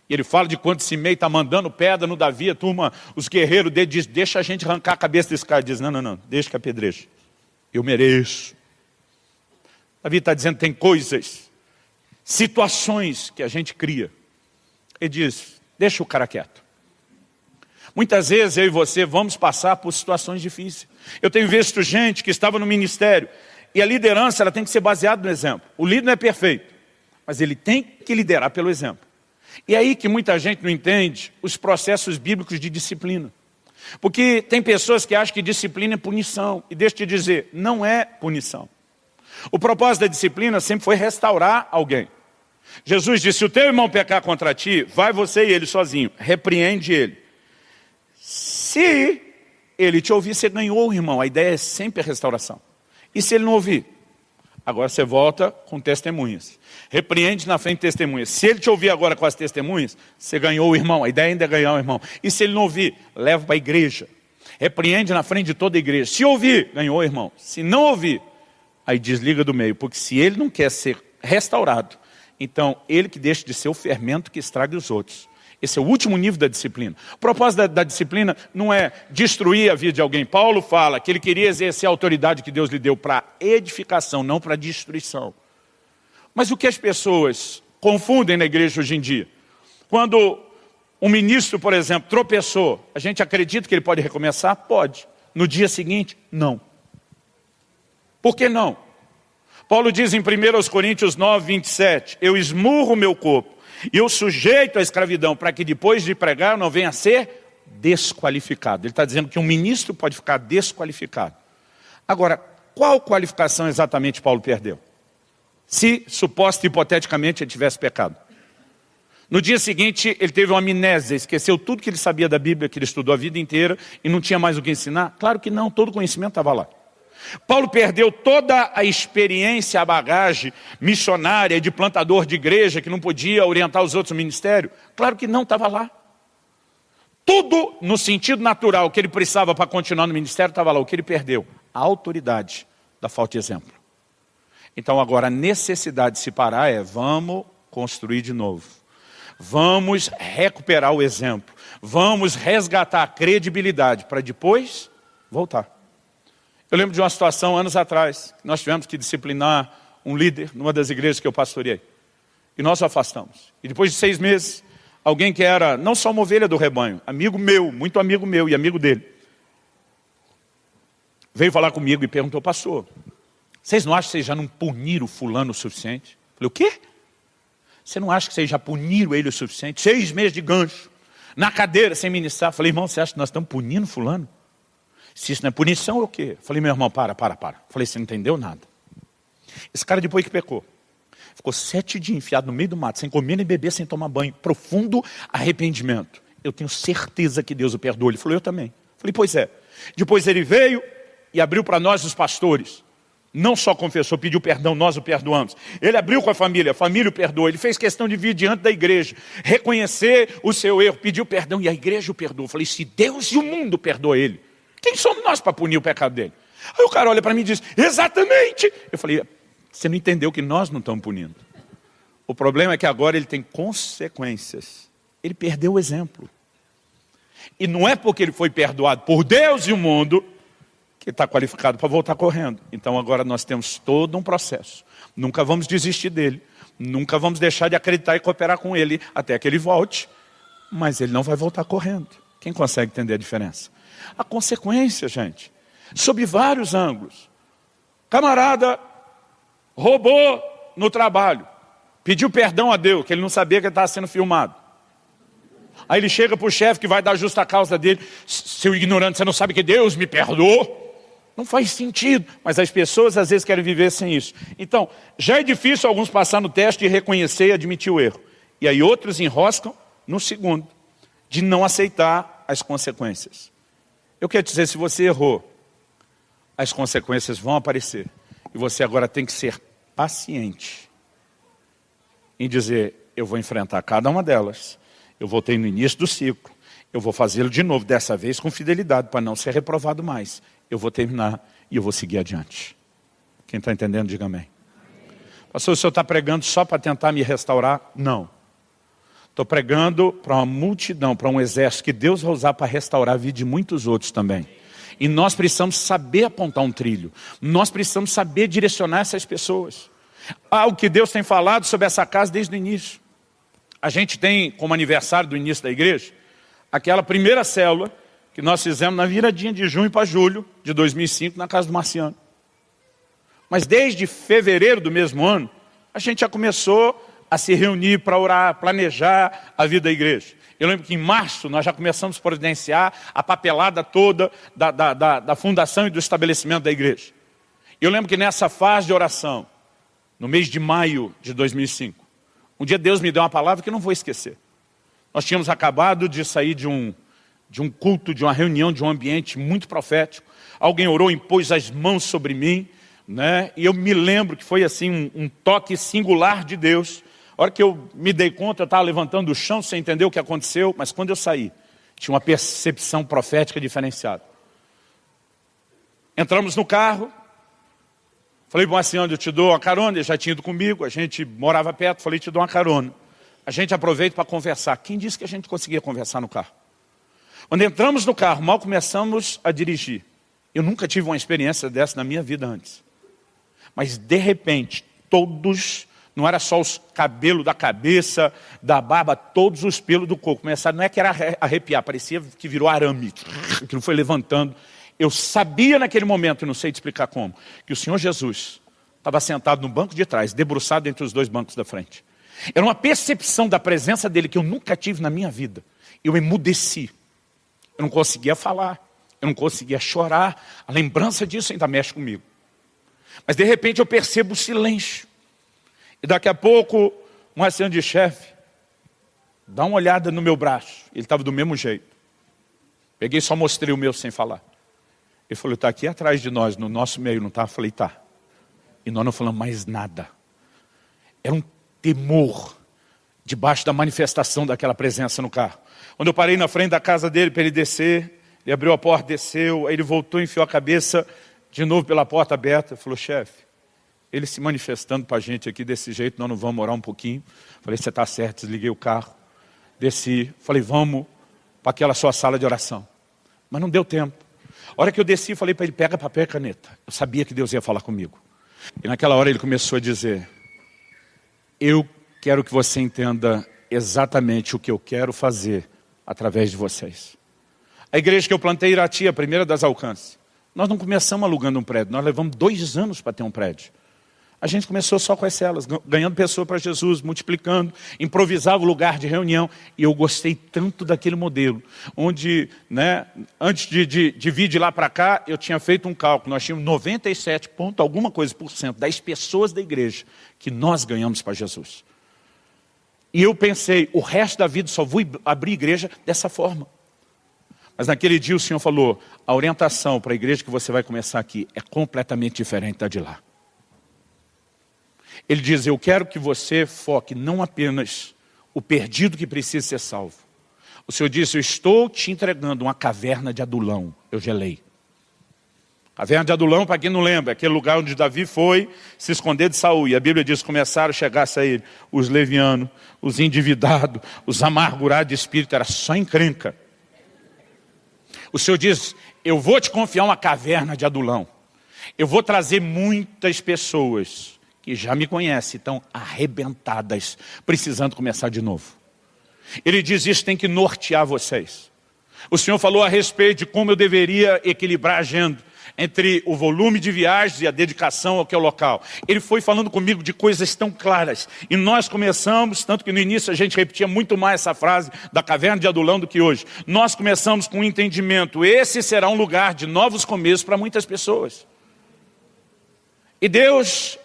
E ele fala de quando Simei está mandando pedra no Davi, a turma, os guerreiros dele dizem, deixa a gente arrancar a cabeça desse cara. Ele diz, não, deixa que apedreje. Eu mereço. Davi está dizendo, tem coisas, situações que a gente cria. Ele diz, deixa o cara quieto. Muitas vezes eu e você vamos passar por situações difíceis. Eu tenho visto gente que estava no ministério, e a liderança ela tem que ser baseada no exemplo. O líder não é perfeito, mas ele tem que liderar pelo exemplo. E é aí que muita gente não entende os processos bíblicos de disciplina. Porque tem pessoas que acham que disciplina é punição. E deixa eu te dizer, não é punição. O propósito da disciplina sempre foi restaurar alguém. Jesus disse, se o teu irmão pecar contra ti, vai você e ele sozinho, repreende ele. Se ele te ouvir, você ganhou, irmão. A ideia é sempre a restauração. E se ele não ouvir? Agora você volta com testemunhas. Repreende na frente de testemunhas. Se ele te ouvir agora com as testemunhas, você ganhou o irmão. A ideia ainda é ganhar o irmão. E se ele não ouvir, leva para a igreja. Repreende na frente de toda a igreja. Se ouvir, ganhou o irmão. Se não ouvir, aí desliga do meio. Porque se ele não quer ser restaurado, então ele que deixa de ser o fermento que estraga os outros. Esse é o último nível da disciplina. O propósito da disciplina não é destruir a vida de alguém. Paulo fala que ele queria exercer a autoridade que Deus lhe deu para edificação, não para destruição. Mas o que as pessoas confundem na igreja hoje em dia? Quando um ministro, por exemplo, tropeçou, a gente acredita que ele pode recomeçar? Pode. No dia seguinte, não. Por que não? Paulo diz em 1 Coríntios 9, 27, eu esmurro o meu corpo e eu sujeito à escravidão para que depois de pregar eu não venha a ser desqualificado. Ele está dizendo que um ministro pode ficar desqualificado. Agora, qual qualificação exatamente Paulo perdeu? Se, suposta e hipoteticamente, ele tivesse pecado. No dia seguinte, ele teve uma amnésia, esqueceu tudo que ele sabia da Bíblia, que ele estudou a vida inteira e não tinha mais o que ensinar? Claro que não, todo o conhecimento estava lá. Paulo perdeu toda a experiência, a bagagem missionária de plantador de igreja, que não podia orientar os outros no ministério? Claro que não, estava lá. Tudo no sentido natural que ele precisava para continuar no ministério estava lá. O que ele perdeu? A autoridade da falta de exemplo. Então agora a necessidade de se parar é, vamos construir de novo. Vamos recuperar o exemplo. Vamos resgatar a credibilidade para depois voltar. Eu lembro de uma situação anos atrás, nós tivemos que disciplinar um líder numa das igrejas que eu pastoreei. E nós o afastamos. E depois de 6 meses, alguém que era não só uma ovelha do rebanho, amigo meu, muito amigo meu e amigo dele, veio falar comigo e perguntou, pastor, vocês não acham que vocês já não puniram o fulano o suficiente? Eu falei, o quê? Você não acha que vocês já puniram ele o suficiente? 6 meses de gancho, na cadeira, sem ministrar. Eu falei, irmão, você acha que nós estamos punindo fulano? Se isso não é punição, é o quê? Eu falei, meu irmão, para. Eu falei, você não entendeu nada. Esse cara depois que pecou, ficou 7 dias enfiado no meio do mato, sem comer nem beber, sem tomar banho, profundo arrependimento. Eu tenho certeza que Deus o perdoou. Ele falou, eu também. Eu falei, pois é. Depois ele veio e abriu para nós os pastores. Não só confessou, pediu perdão, nós o perdoamos. Ele abriu com a família o perdoou. Ele fez questão de vir diante da igreja, reconhecer o seu erro, pediu perdão e a igreja o perdoou. Eu falei, se Deus e o mundo perdoam ele, quem somos nós para punir o pecado dele? Aí o cara olha para mim e diz, exatamente. Eu falei, você não entendeu que nós não estamos punindo. O problema é que agora ele tem consequências. Ele perdeu o exemplo. E não é porque ele foi perdoado por Deus e o mundo que está qualificado para voltar correndo. Então agora nós temos todo um processo. Nunca vamos desistir dele, Nunca vamos deixar de acreditar e cooperar com ele até que ele volte. Mas ele não vai voltar correndo. Quem consegue entender a diferença? A consequência, gente, sob vários ângulos. Camarada roubou no trabalho, pediu perdão a Deus, que ele não sabia que ele estava sendo filmado. Aí ele chega para o chefe que vai dar justa causa dele: seu ignorante, você não sabe que Deus me perdoou? Não faz sentido, mas as pessoas às vezes querem viver sem isso. Então, já é difícil alguns passar no teste e reconhecer e admitir o erro. E aí outros enroscam no segundo, de não aceitar as consequências. Eu quero dizer, se você errou, as consequências vão aparecer. E você agora tem que ser paciente em dizer: eu vou enfrentar cada uma delas. Eu voltei no início do ciclo. Eu vou fazê-lo de novo, dessa vez com fidelidade, para não ser reprovado mais. Eu vou terminar e eu vou seguir adiante. Quem está entendendo, diga amém. Pastor, o senhor está pregando só para tentar me restaurar? Não. Estou pregando para uma multidão, para um exército que Deus vai usar para restaurar a vida de muitos outros também. E nós precisamos saber apontar um trilho. Nós precisamos saber direcionar essas pessoas. Algo que Deus tem falado sobre essa casa desde o início. A gente tem como aniversário do início da igreja aquela primeira célula que nós fizemos na viradinha de junho para julho de 2005 na casa do Marciano. Mas desde fevereiro do mesmo ano, a gente já começou a se reunir para orar, planejar a vida da igreja. Eu lembro que em março nós já começamos a providenciar a papelada toda da fundação e do estabelecimento da igreja. Eu lembro que nessa fase de oração, no mês de maio de 2005, um dia Deus me deu uma palavra que eu não vou esquecer. Nós tínhamos acabado de sair de um culto, de uma reunião, de um ambiente muito profético. Alguém orou, impôs as mãos sobre mim, né? E eu me lembro que foi assim um toque singular de Deus. A hora que eu me dei conta, eu estava levantando do chão sem entender o que aconteceu, mas quando eu saí, tinha uma percepção profética diferenciada. Entramos no carro, falei para o Marciano: eu te dou uma carona. Ele já tinha ido comigo, a gente morava perto, falei: te dou uma carona. A gente aproveita para conversar. Quem disse que a gente conseguia conversar no carro? Quando entramos no carro, mal começamos a dirigir. Eu nunca tive uma experiência dessa na minha vida antes. Mas de repente, todos, não era só os cabelos da cabeça, da barba, todos os pelos do corpo começaram, não é que era arrepiar, parecia que virou arame. Aquilo foi levantando. Eu sabia naquele momento, não sei te explicar como, que o Senhor Jesus estava sentado no banco de trás, debruçado entre os dois bancos da frente. Era uma percepção da presença dele que eu nunca tive na minha vida. Eu emudeci. Eu não conseguia falar, eu não conseguia chorar. A lembrança disso ainda mexe comigo. Mas de repente eu percebo o silêncio. E daqui a pouco, um Marciano de chefe, dá uma olhada no meu braço. Ele estava do mesmo jeito. Peguei e só mostrei o meu sem falar. Ele falou: está aqui atrás de nós, no nosso meio, não está? Eu falei: tá. E nós não falamos mais nada. Era um temor debaixo da manifestação daquela presença no carro. Quando eu parei na frente da casa dele para ele descer, ele abriu a porta, desceu, aí ele voltou e enfiou a cabeça de novo pela porta aberta. Falou: chefe, ele se manifestando para a gente aqui desse jeito, nós não vamos orar um pouquinho? Falei: você está certo. Desliguei o carro, desci, falei: vamos para aquela sua sala de oração. Mas não deu tempo. A hora que eu desci, falei para ele: pega papel e caneta. Eu sabia que Deus ia falar comigo. E naquela hora ele começou a dizer: eu quero que você entenda exatamente o que eu quero fazer através de vocês. A igreja que eu plantei em Irati, a primeira das Alcances, nós não começamos alugando um prédio, nós levamos 2 anos para ter um prédio. A gente começou só com as celas, ganhando pessoas para Jesus, multiplicando, improvisava o lugar de reunião. E eu gostei tanto daquele modelo, onde, né, antes de vir de lá para cá, eu tinha feito um cálculo. Nós tínhamos 97 ponto alguma coisa por cento das pessoas da igreja que nós ganhamos para Jesus. E eu pensei: o resto da vida só vou abrir igreja dessa forma. Mas naquele dia o Senhor falou: a orientação para a igreja que você vai começar aqui é completamente diferente da de lá. Ele diz: eu quero que você foque não apenas o perdido que precisa ser salvo. O Senhor disse: eu estou te entregando uma caverna de Adulão. Eu gelei. Caverna de Adulão, para quem não lembra, é aquele lugar onde Davi foi se esconder de Saul. E a Bíblia diz: começaram a chegar a ele os levianos, os endividados, os amargurados de espírito. Era só encrenca. O Senhor diz: eu vou te confiar uma caverna de Adulão. Eu vou trazer muitas pessoas que já me conhecem, estão arrebentadas, precisando começar de novo. Ele diz, isso tem que nortear vocês. O Senhor falou a respeito de como eu deveria equilibrar a agenda entre o volume de viagens e a dedicação ao que é o local. Ele foi falando comigo de coisas tão claras. E nós começamos, tanto que no início a gente repetia muito mais essa frase da caverna de Adulão do que hoje. Nós começamos com um entendimento. Esse será um lugar de novos começos para muitas pessoas. E Deus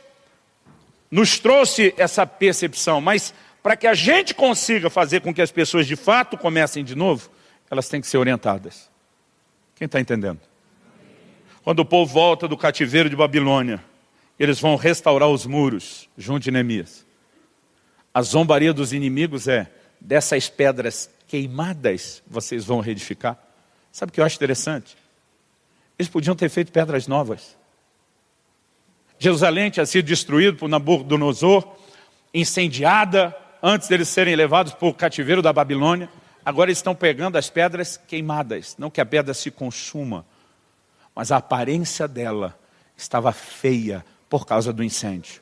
nos trouxe essa percepção. Mas para que a gente consiga fazer com que as pessoas de fato comecem de novo, elas têm que ser orientadas. Quem está entendendo? Quando o povo volta do cativeiro de Babilônia, eles vão restaurar os muros junto de Neemias. A zombaria dos inimigos é, dessas pedras queimadas, vocês vão reedificar. Sabe o que eu acho interessante? Eles podiam ter feito pedras novas. Jerusalém tinha sido destruído por Nabucodonosor, incendiada, antes deles serem levados para o cativeiro da Babilônia. Agora eles estão pegando as pedras queimadas, não que a pedra se consuma, mas a aparência dela estava feia por causa do incêndio.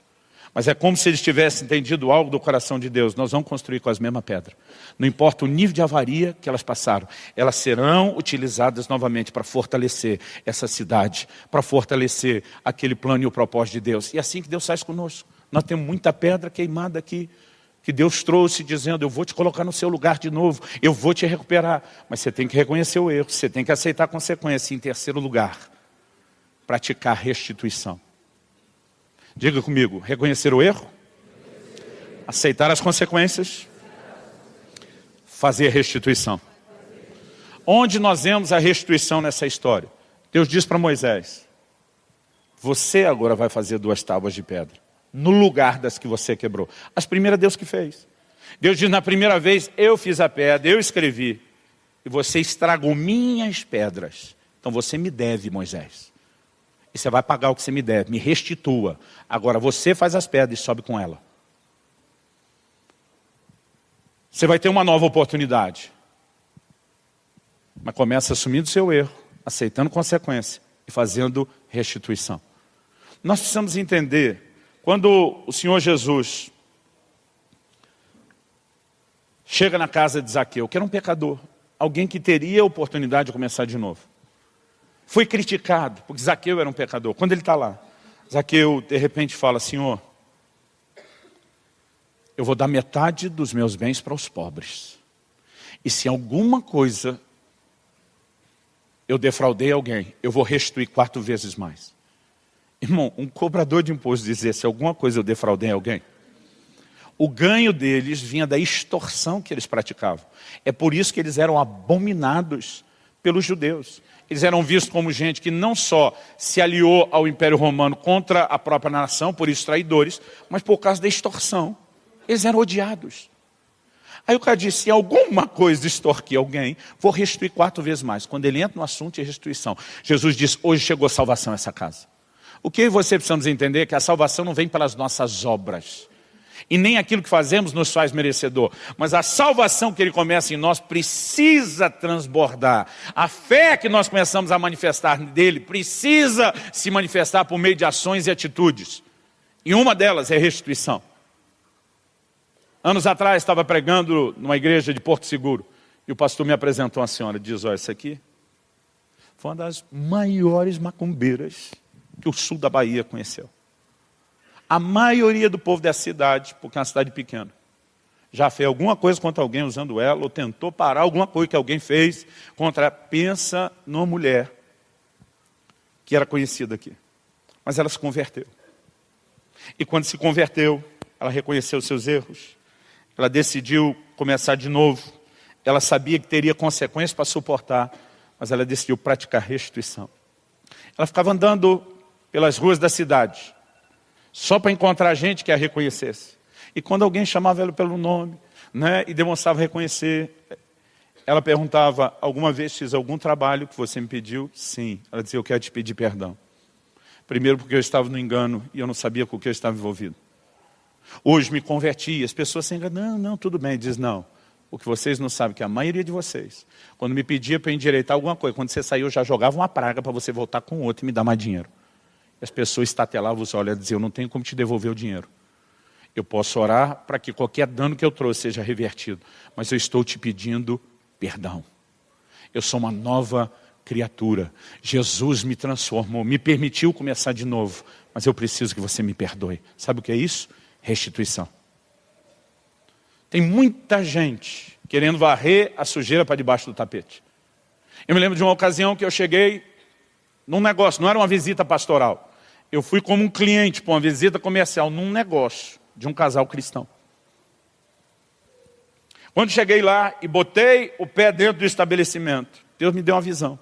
Mas é como se eles tivessem entendido algo do coração de Deus. Nós vamos construir com as mesmas pedras. Não importa o nível de avaria que elas passaram, elas serão utilizadas novamente para fortalecer essa cidade, para fortalecer aquele plano e o propósito de Deus. E é assim que Deus faz conosco. Nós temos muita pedra queimada aqui, que Deus trouxe dizendo, eu vou te colocar no seu lugar de novo, eu vou te recuperar. Mas você tem que reconhecer o erro, você tem que aceitar a consequência. Em terceiro lugar, praticar restituição. Diga comigo, reconhecer o erro, aceitar as consequências, fazer restituição. Onde nós vemos a restituição nessa história? Deus diz para Moisés, você agora vai fazer 2 tábuas de pedra, no lugar das que você quebrou. As primeiras Deus que fez. Deus diz, na primeira vez, eu fiz a pedra, eu escrevi, e você estragou minhas pedras. Então você me deve, Moisés. E você vai pagar o que você me deve, me restitua. Agora você faz as pedras e sobe com ela. Você vai ter uma nova oportunidade. Mas começa assumindo o seu erro, aceitando consequência e fazendo restituição. Nós precisamos entender, quando o Senhor Jesus chega na casa de Zaqueu, que era um pecador, alguém que teria a oportunidade de começar de novo. Foi criticado, porque Zaqueu era um pecador. Quando ele está lá, Zaqueu de repente fala, Senhor, eu vou dar metade dos meus bens para os pobres. E se alguma coisa eu defraudei alguém, eu vou restituir 4 vezes mais. Irmão, um cobrador de imposto dizer, se alguma coisa eu defraudei alguém, o ganho deles vinha da extorsão que eles praticavam. É por isso que eles eram abominados pelos judeus. Eles eram vistos como gente que não só se aliou ao Império Romano contra a própria nação, por isso traidores, mas por causa da extorsão. Eles eram odiados. Aí o cara disse, se alguma coisa extorquir alguém, vou restituir 4 vezes mais. Quando ele entra no assunto de restituição, Jesus diz, hoje chegou salvação a essa casa. O que você precisamos entender é que a salvação não vem pelas nossas obras. E nem aquilo que fazemos nos faz merecedor. Mas a salvação que Ele começa em nós precisa transbordar. A fé que nós começamos a manifestar dEle precisa se manifestar por meio de ações e atitudes. E uma delas é restituição. Anos atrás estava pregando numa igreja de Porto Seguro. E o pastor me apresentou uma senhora. Diz, olha, essa aqui foi uma das maiores macumbeiras que o sul da Bahia conheceu. A maioria do povo dessa cidade, porque é uma cidade pequena, já fez alguma coisa contra alguém usando ela, ou tentou parar alguma coisa que alguém fez contra, pensa numa mulher que era conhecida aqui. Mas ela se converteu. E quando se converteu, ela reconheceu os seus erros, ela decidiu começar de novo, ela sabia que teria consequências para suportar, mas ela decidiu praticar restituição. Ela ficava andando pelas ruas da cidade, só para encontrar gente que a reconhecesse. E quando alguém chamava ela pelo nome, né, e demonstrava reconhecer, ela perguntava, alguma vez fiz algum trabalho que você me pediu? Sim. Ela dizia, eu quero te pedir perdão. Primeiro porque eu estava no engano e eu não sabia com o que eu estava envolvido. Hoje me converti, as pessoas se enganam, não, tudo bem. Diz, não, o que vocês não sabem, que a maioria de vocês, quando me pedia para endireitar alguma coisa, quando você saiu, eu já jogava uma praga para você voltar com outro e me dar mais dinheiro. As pessoas estatelavam os olhos e diziam, eu não tenho como te devolver o dinheiro. Eu posso orar para que qualquer dano que eu trouxe seja revertido. Mas eu estou te pedindo perdão. Eu sou uma nova criatura. Jesus me transformou, me permitiu começar de novo. Mas eu preciso que você me perdoe. Sabe o que é isso? Restituição. Tem muita gente querendo varrer a sujeira para debaixo do tapete. Eu me lembro de uma ocasião que eu cheguei num negócio, não era uma visita pastoral. Eu fui como um cliente para uma visita comercial num negócio de um casal cristão. Quando cheguei lá e botei o pé dentro do estabelecimento, Deus me deu uma visão.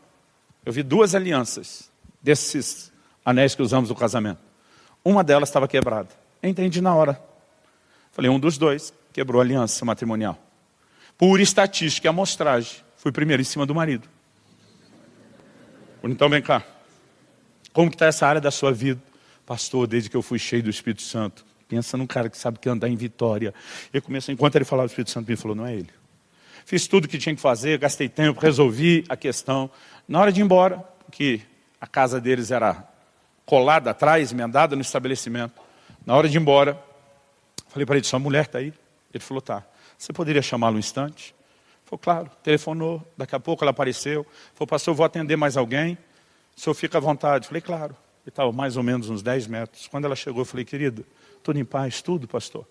Eu vi 2 alianças desses anéis que usamos no casamento. Uma delas estava quebrada. Eu entendi na hora. Falei, um dos 2 quebrou a aliança matrimonial. Por estatística e amostragem, fui primeiro em cima do marido. Então vem cá. Como que está essa área da sua vida? Pastor, desde que eu fui cheio do Espírito Santo. Pensa num cara que sabe que andar em vitória. Eu comecei, enquanto ele falava, o Espírito Santo me falou, não é ele. Fiz tudo o que tinha que fazer, gastei tempo, resolvi a questão. Na hora de ir embora, que a casa deles era colada atrás, emendada no estabelecimento. Na hora de ir embora, falei para ele, sua mulher está aí? Ele falou, tá. Você poderia chamá-lo um instante? Falei, claro. Telefonou, daqui a pouco ela apareceu. Falei, pastor, eu vou atender mais alguém. O senhor fica à vontade. Falei, claro. Ele estava mais ou menos uns 10 metros. Quando ela chegou, eu falei, querida, tudo em paz, tudo, pastor?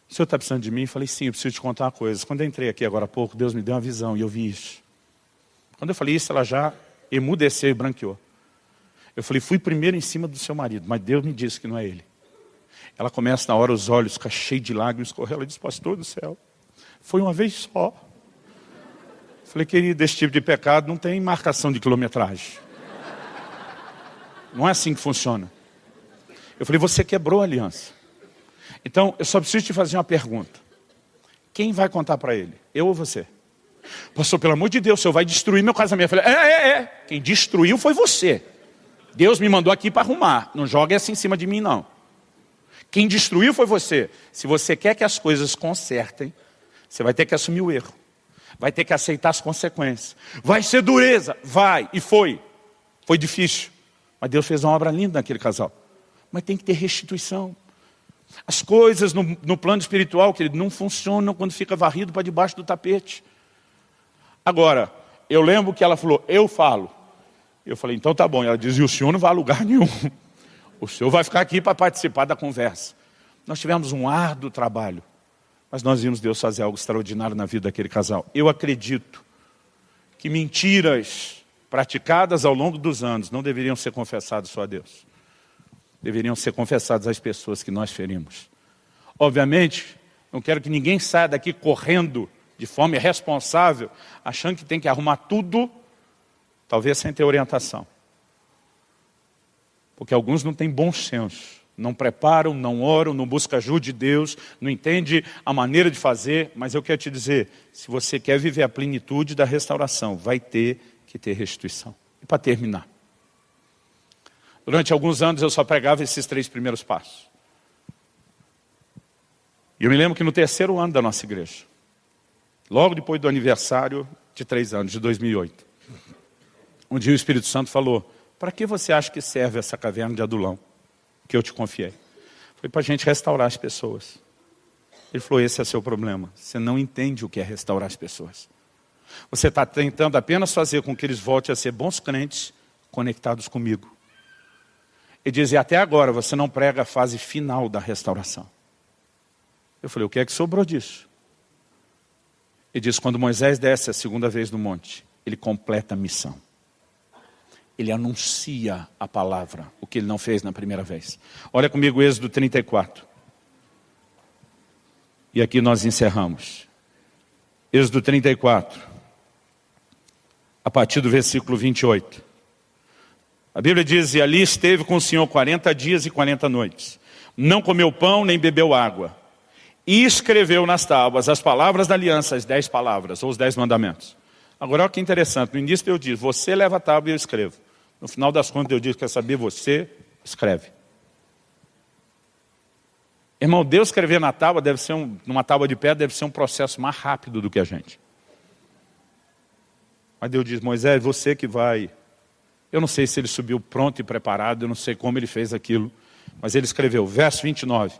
O senhor está precisando de mim? Eu falei, sim, eu preciso te contar uma coisa. Quando eu entrei aqui agora há pouco, Deus me deu uma visão e eu vi isso. Quando eu falei isso, ela já emudeceu e branqueou. Eu falei, fui primeiro em cima do seu marido, mas Deus me disse que não é ele. Ela começa na hora, os olhos ficam cheios de lágrimas, escorreu. Ela disse, pastor do céu, foi uma vez só. Eu falei, querido, esse tipo de pecado não tem marcação de quilometragem. Não é assim que funciona. Eu falei, você quebrou a aliança. Então, eu só preciso te fazer uma pergunta. Quem vai contar para ele? Eu ou você? Pastor, pelo amor de Deus, o senhor vai destruir meu casamento. Eu falei, Quem destruiu foi você. Deus me mandou aqui para arrumar. Não jogue assim em cima de mim, não. Quem destruiu foi você. Se você quer que as coisas consertem, você vai ter que assumir o erro. Vai ter que aceitar as consequências. Vai ser dureza. Vai. E foi. Foi difícil. Mas Deus fez uma obra linda naquele casal. Mas tem que ter restituição. As coisas no plano espiritual, querido, não funcionam quando fica varrido para debaixo do tapete. Agora, eu lembro que ela falou, eu falo. Eu falei, então tá bom. Ela diz, e o senhor não vai a lugar nenhum. O senhor vai ficar aqui para participar da conversa. Nós tivemos um árduo trabalho. Mas nós vimos Deus fazer algo extraordinário na vida daquele casal. Eu acredito que mentiras praticadas ao longo dos anos não deveriam ser confessadas só a Deus. Deveriam ser confessadas às pessoas que nós ferimos. Obviamente, não quero que ninguém saia daqui correndo de forma irresponsável, achando que tem que arrumar tudo, talvez sem ter orientação. Porque alguns não têm bom senso. Não preparam, não oram, não buscam ajuda de Deus, não entendem a maneira de fazer. Mas eu quero te dizer, se você quer viver a plenitude da restauração, vai ter que ter restituição. E para terminar. Durante alguns anos eu só pregava esses 3 primeiros passos. E eu me lembro que no 3º ano da nossa igreja, logo depois do aniversário de 3 anos, de 2008, um dia o Espírito Santo falou, para que você acha que serve essa caverna de Adulão que eu te confiei? Foi para a gente restaurar as pessoas. Ele falou, esse é o seu problema. Você não entende o que é restaurar as pessoas. Você está tentando apenas fazer com que eles voltem a ser bons crentes conectados comigo. Ele dizia, até agora você não prega a fase final da restauração. Eu falei, o que é que sobrou disso? Ele diz, quando Moisés desce a 2ª vez no monte, ele completa a missão. Ele anuncia a palavra, o que ele não fez na primeira vez. Olha comigo Êxodo 34. E aqui nós encerramos. Êxodo 34. A partir do versículo 28. A Bíblia diz, e ali esteve com o Senhor 40 dias e 40 noites. Não comeu pão, nem bebeu água. E escreveu nas tábuas as palavras da aliança, as 10 palavras, ou os 10 mandamentos. Agora olha que interessante, no início Deus diz, você leva a tábua e eu escrevo. No final das contas Deus diz, quer saber, você escreve. Irmão, Deus escrever na tábua, numa tábua de pedra, deve ser um processo mais rápido do que a gente. Mas Deus diz, Moisés, você que vai. Eu não sei se ele subiu pronto e preparado, eu não sei como ele fez aquilo, mas ele escreveu, verso 29.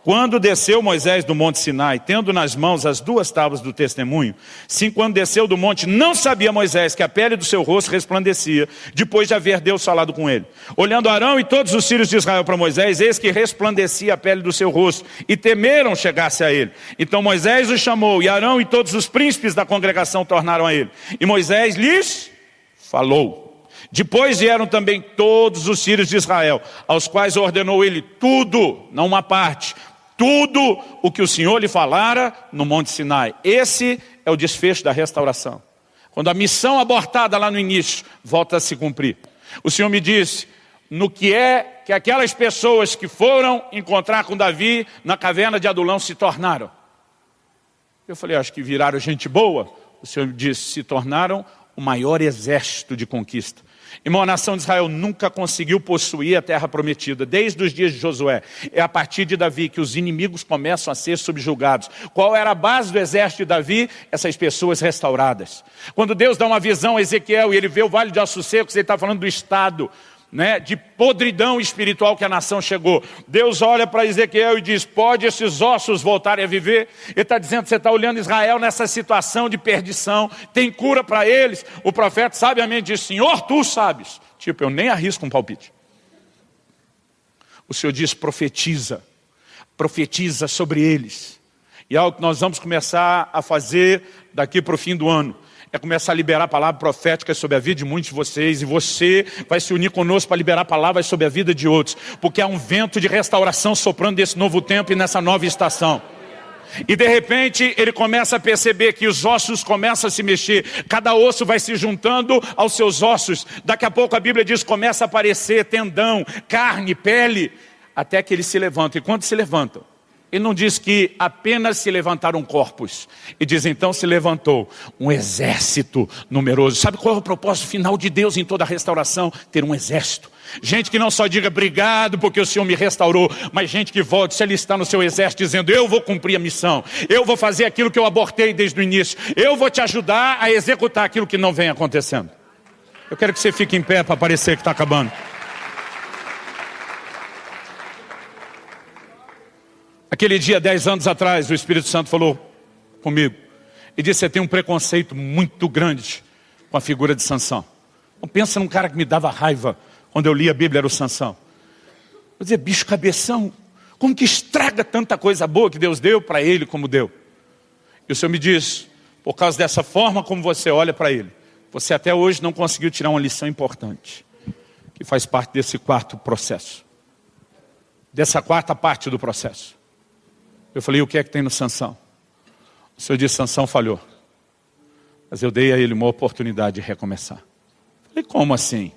Quando desceu Moisés do monte Sinai, tendo nas mãos as 2 tábuas do testemunho, sim, quando desceu do monte, não sabia Moisés que a pele do seu rosto resplandecia, depois de haver Deus falado com ele. Olhando Arão e todos os filhos de Israel para Moisés, eis que resplandecia a pele do seu rosto, e temeram chegar-se a ele. Então Moisés os chamou, e Arão e todos os príncipes da congregação tornaram a ele. E Moisés lhes falou. Depois vieram também todos os filhos de Israel, aos quais ordenou ele tudo, não uma parte, tudo o que o Senhor lhe falara no Monte Sinai. Esse é o desfecho da restauração. Quando a missão abortada lá no início volta a se cumprir. O Senhor me disse, no que é que aquelas pessoas que foram encontrar com Davi na caverna de Adulão se tornaram. Eu falei, acho que viraram gente boa. O Senhor me disse, se tornaram o maior exército de conquista. Irmão, a nação de Israel nunca conseguiu possuir a terra prometida, desde os dias de Josué. É a partir de Davi que os inimigos começam a ser subjugados. Qual era a base do exército de Davi? Essas pessoas restauradas. Quando Deus dá uma visão a Ezequiel e ele vê o vale de ossos secos, ele está falando do estado, né, de podridão espiritual que a nação chegou. Deus olha para Ezequiel e diz, pode esses ossos voltarem a viver? Ele está dizendo, você está olhando Israel nessa situação de perdição, tem cura para eles? O profeta sabiamente diz, Senhor, tu sabes. Tipo, eu nem arrisco um palpite. O Senhor diz, profetiza sobre eles. E é algo que nós vamos começar a fazer daqui para o fim do ano. É começar a liberar palavras proféticas sobre a vida de muitos de vocês. E você vai se unir conosco para liberar palavras sobre a vida de outros. Porque há um vento de restauração soprando desse novo tempo e nessa nova estação. E de repente ele começa a perceber que os ossos começam a se mexer. Cada osso vai se juntando aos seus ossos. Daqui a pouco a Bíblia diz, começa a aparecer tendão, carne, pele. Até que eles se levantam. E quando se levantam, ele não diz que apenas se levantaram corpos. E diz, então se levantou um exército numeroso. Sabe qual é o propósito final de Deus em toda a restauração? Ter um exército. Gente que não só diga, obrigado porque o Senhor me restaurou, mas gente que volte, se ele está no seu exército dizendo, eu vou cumprir a missão. Eu vou fazer aquilo que eu abortei desde o início. Eu vou te ajudar a executar aquilo que não vem acontecendo. Eu quero que você fique em pé para parecer que está acabando. Aquele dia, 10 anos atrás, o Espírito Santo falou comigo. E disse, você tem um preconceito muito grande com a figura de Sansão. Não pensa num cara que me dava raiva quando eu li a Bíblia, era o Sansão. Eu dizia, bicho cabeção, como que estraga tanta coisa boa que Deus deu para ele como deu? E o Senhor me diz, por causa dessa forma como você olha para ele, você até hoje não conseguiu tirar uma lição importante, que faz parte desse quarto processo. Dessa quarta parte do processo. Eu falei, o que é que tem no Sansão? O Senhor disse, Sansão falhou. Mas eu dei a ele uma oportunidade de recomeçar. Eu falei, como assim?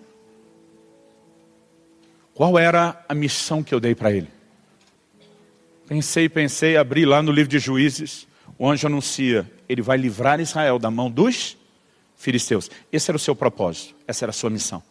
Qual era a missão que eu dei para ele? Pensei, abri lá no livro de Juízes. O anjo anuncia, ele vai livrar Israel da mão dos filisteus. Esse era o seu propósito, essa era a sua missão.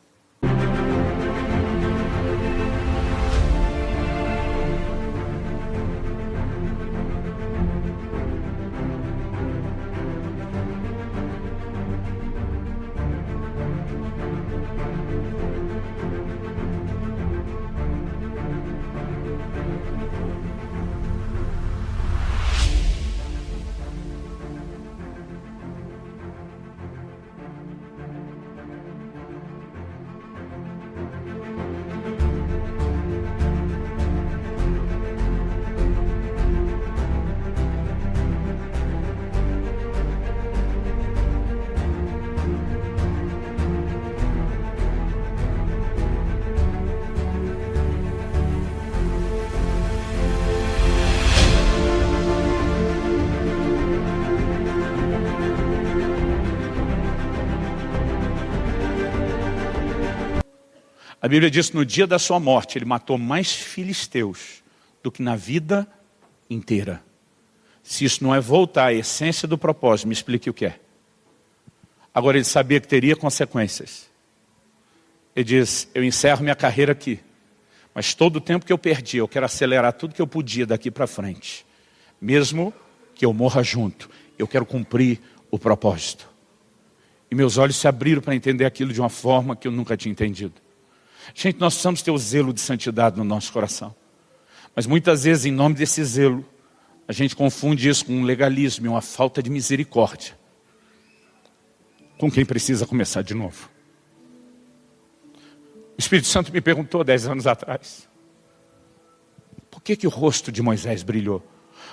A Bíblia diz que no dia da sua morte, ele matou mais filisteus do que na vida inteira. Se isso não é voltar à essência do propósito, me explique o que é. Agora ele sabia que teria consequências. Ele diz, eu encerro minha carreira aqui. Mas todo o tempo que eu perdi, eu quero acelerar tudo que eu podia daqui para frente. Mesmo que eu morra junto, eu quero cumprir o propósito. E meus olhos se abriram para entender aquilo de uma forma que eu nunca tinha entendido. Gente, nós precisamos ter o zelo de santidade no nosso coração. Mas muitas vezes, em nome desse zelo, a gente confunde isso com um legalismo e uma falta de misericórdia com quem precisa começar de novo. O Espírito Santo me perguntou 10 anos atrás, por que o rosto de Moisés brilhou?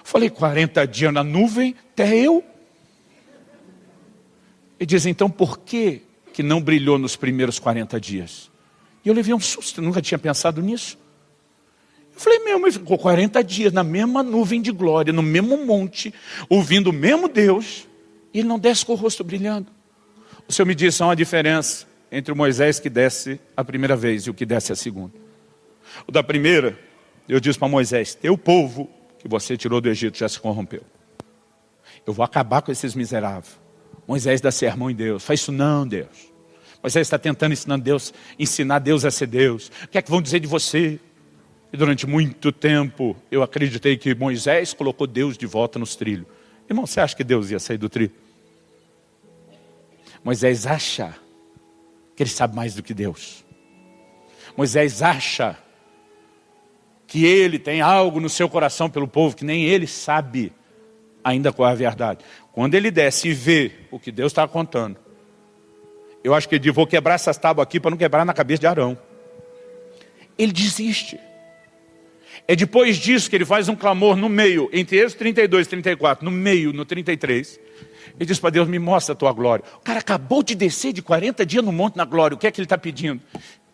Falei, 40 dias na nuvem, até eu. Ele diz, então por que não brilhou nos primeiros 40 dias? E eu levei um susto, eu nunca tinha pensado nisso. Eu falei, mas ficou 40 dias na mesma nuvem de glória, no mesmo monte, ouvindo o mesmo Deus, e ele não desce com o rosto brilhando. O Senhor me disse, há uma diferença entre o Moisés que desce a primeira vez e o que desce a segunda. O da primeira, eu disse para Moisés, teu povo que você tirou do Egito já se corrompeu. Eu vou acabar com esses miseráveis. Moisés dá sermão em Deus. Faz isso não, Deus. Moisés está tentando ensinar Deus a ser Deus. O que é que vão dizer de você? E durante muito tempo eu acreditei que Moisés colocou Deus de volta nos trilhos. Irmão, você acha que Deus ia sair do trilho? Moisés acha que ele sabe mais do que Deus. Moisés acha que ele tem algo no seu coração pelo povo que nem ele sabe ainda qual é a verdade. Quando ele desce e vê o que Deus está contando, eu acho que ele diz, vou quebrar essas tábuas aqui para não quebrar na cabeça de Arão. Ele desiste. É depois disso que ele faz um clamor no meio, entre Êxodo 32 e 34, no meio, no 33. Ele diz para Deus, me mostra a tua glória. O cara acabou de descer de 40 dias no monte na glória, o que é que ele está pedindo?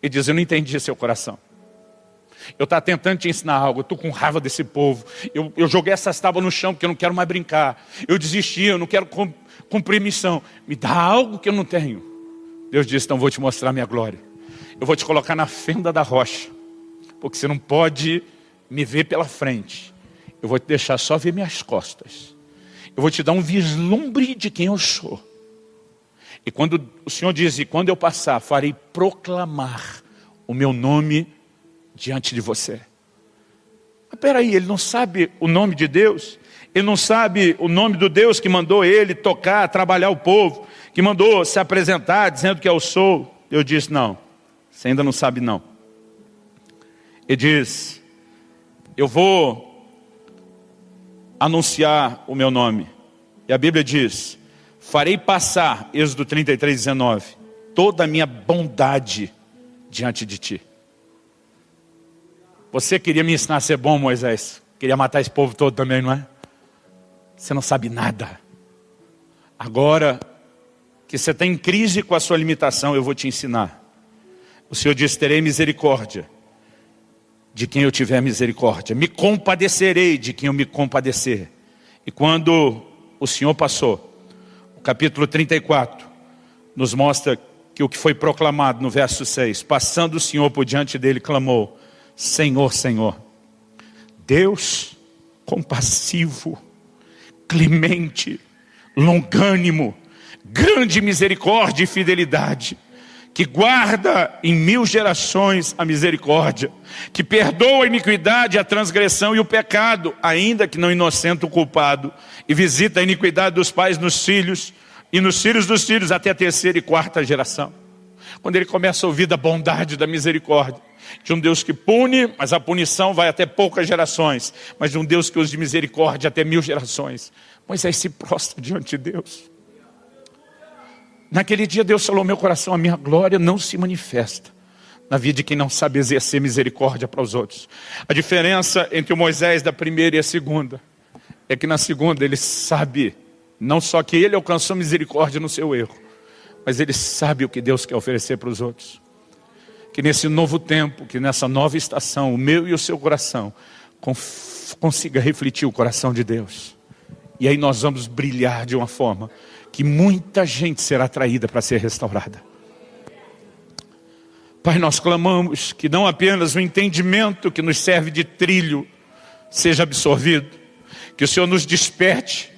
Ele diz, eu não entendi seu coração. Eu estava tentando te ensinar algo, eu estou com raiva desse povo. Eu joguei essas tábuas no chão porque eu não quero mais brincar. Eu desisti, eu não quero cumprir missão. Me dá algo que eu não tenho. Deus disse, então vou te mostrar a minha glória. Eu vou te colocar na fenda da rocha, porque você não pode me ver pela frente. Eu vou te deixar só ver minhas costas. Eu vou te dar um vislumbre de quem eu sou. E quando o Senhor diz, e quando eu passar, farei proclamar o meu nome diante de você. Mas peraí, ele não sabe o nome de Deus? Ele não sabe o nome do Deus que mandou ele tocar, trabalhar o povo, que mandou se apresentar dizendo que eu sou? Eu disse, não, você ainda não sabe não. Ele diz, eu vou anunciar o meu nome. E a Bíblia diz, farei passar, Êxodo 33, 19, toda a minha bondade diante de ti. Você queria me ensinar a ser bom, Moisés? Queria matar esse povo todo também, não é? Você não sabe nada. Agora que você está em crise com a sua limitação, eu vou te ensinar. O Senhor diz, terei misericórdia de quem eu tiver misericórdia. Me compadecerei de quem eu me compadecer. E quando o Senhor passou, o capítulo 34 nos mostra que o que foi proclamado no verso 6, passando o Senhor por diante dele, clamou, Senhor, Senhor, Deus compassivo, clemente, longânimo, grande misericórdia e fidelidade, que guarda em 1000 gerações a misericórdia, que perdoa a iniquidade, a transgressão e o pecado, ainda que não inocente o culpado, e visita a iniquidade dos pais nos filhos, e nos filhos dos filhos até a 3ª e 4ª geração. Quando ele começa a ouvir da bondade, da misericórdia, de um Deus que pune, mas a punição vai até poucas gerações, mas de um Deus que usa de misericórdia até 1000 gerações, Moisés se prostra diante de Deus. Naquele dia Deus falou, meu coração, a minha glória não se manifesta na vida de quem não sabe exercer misericórdia para os outros. A diferença entre o Moisés da primeira e a segunda é que na segunda ele sabe, não só que ele alcançou misericórdia no seu erro, mas ele sabe o que Deus quer oferecer para os outros. Que nesse novo tempo, que nessa nova estação, o meu e o seu coração consiga refletir o coração de Deus. E aí nós vamos brilhar de uma forma que muita gente será atraída para ser restaurada. Pai, nós clamamos que não apenas o entendimento que nos serve de trilho seja absorvido, que o Senhor nos desperte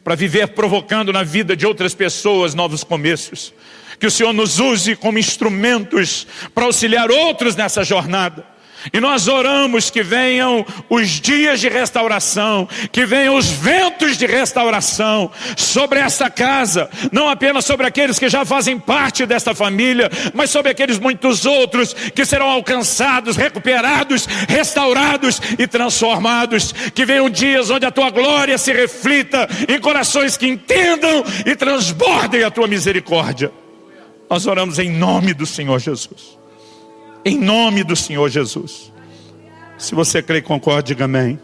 para viver provocando na vida de outras pessoas novos começos, que o Senhor nos use como instrumentos para auxiliar outros nessa jornada, E nós oramos que venham os dias de restauração, que venham os ventos de restauração sobre esta casa, não apenas sobre aqueles que já fazem parte desta família, mas sobre aqueles muitos outros que serão alcançados, recuperados, restaurados e transformados. Que venham dias onde a tua glória se reflita em corações que entendam e transbordem a tua misericórdia. Nós oramos em nome do Senhor Jesus. Em nome do Senhor Jesus. Se você crê e concorda, diga amém.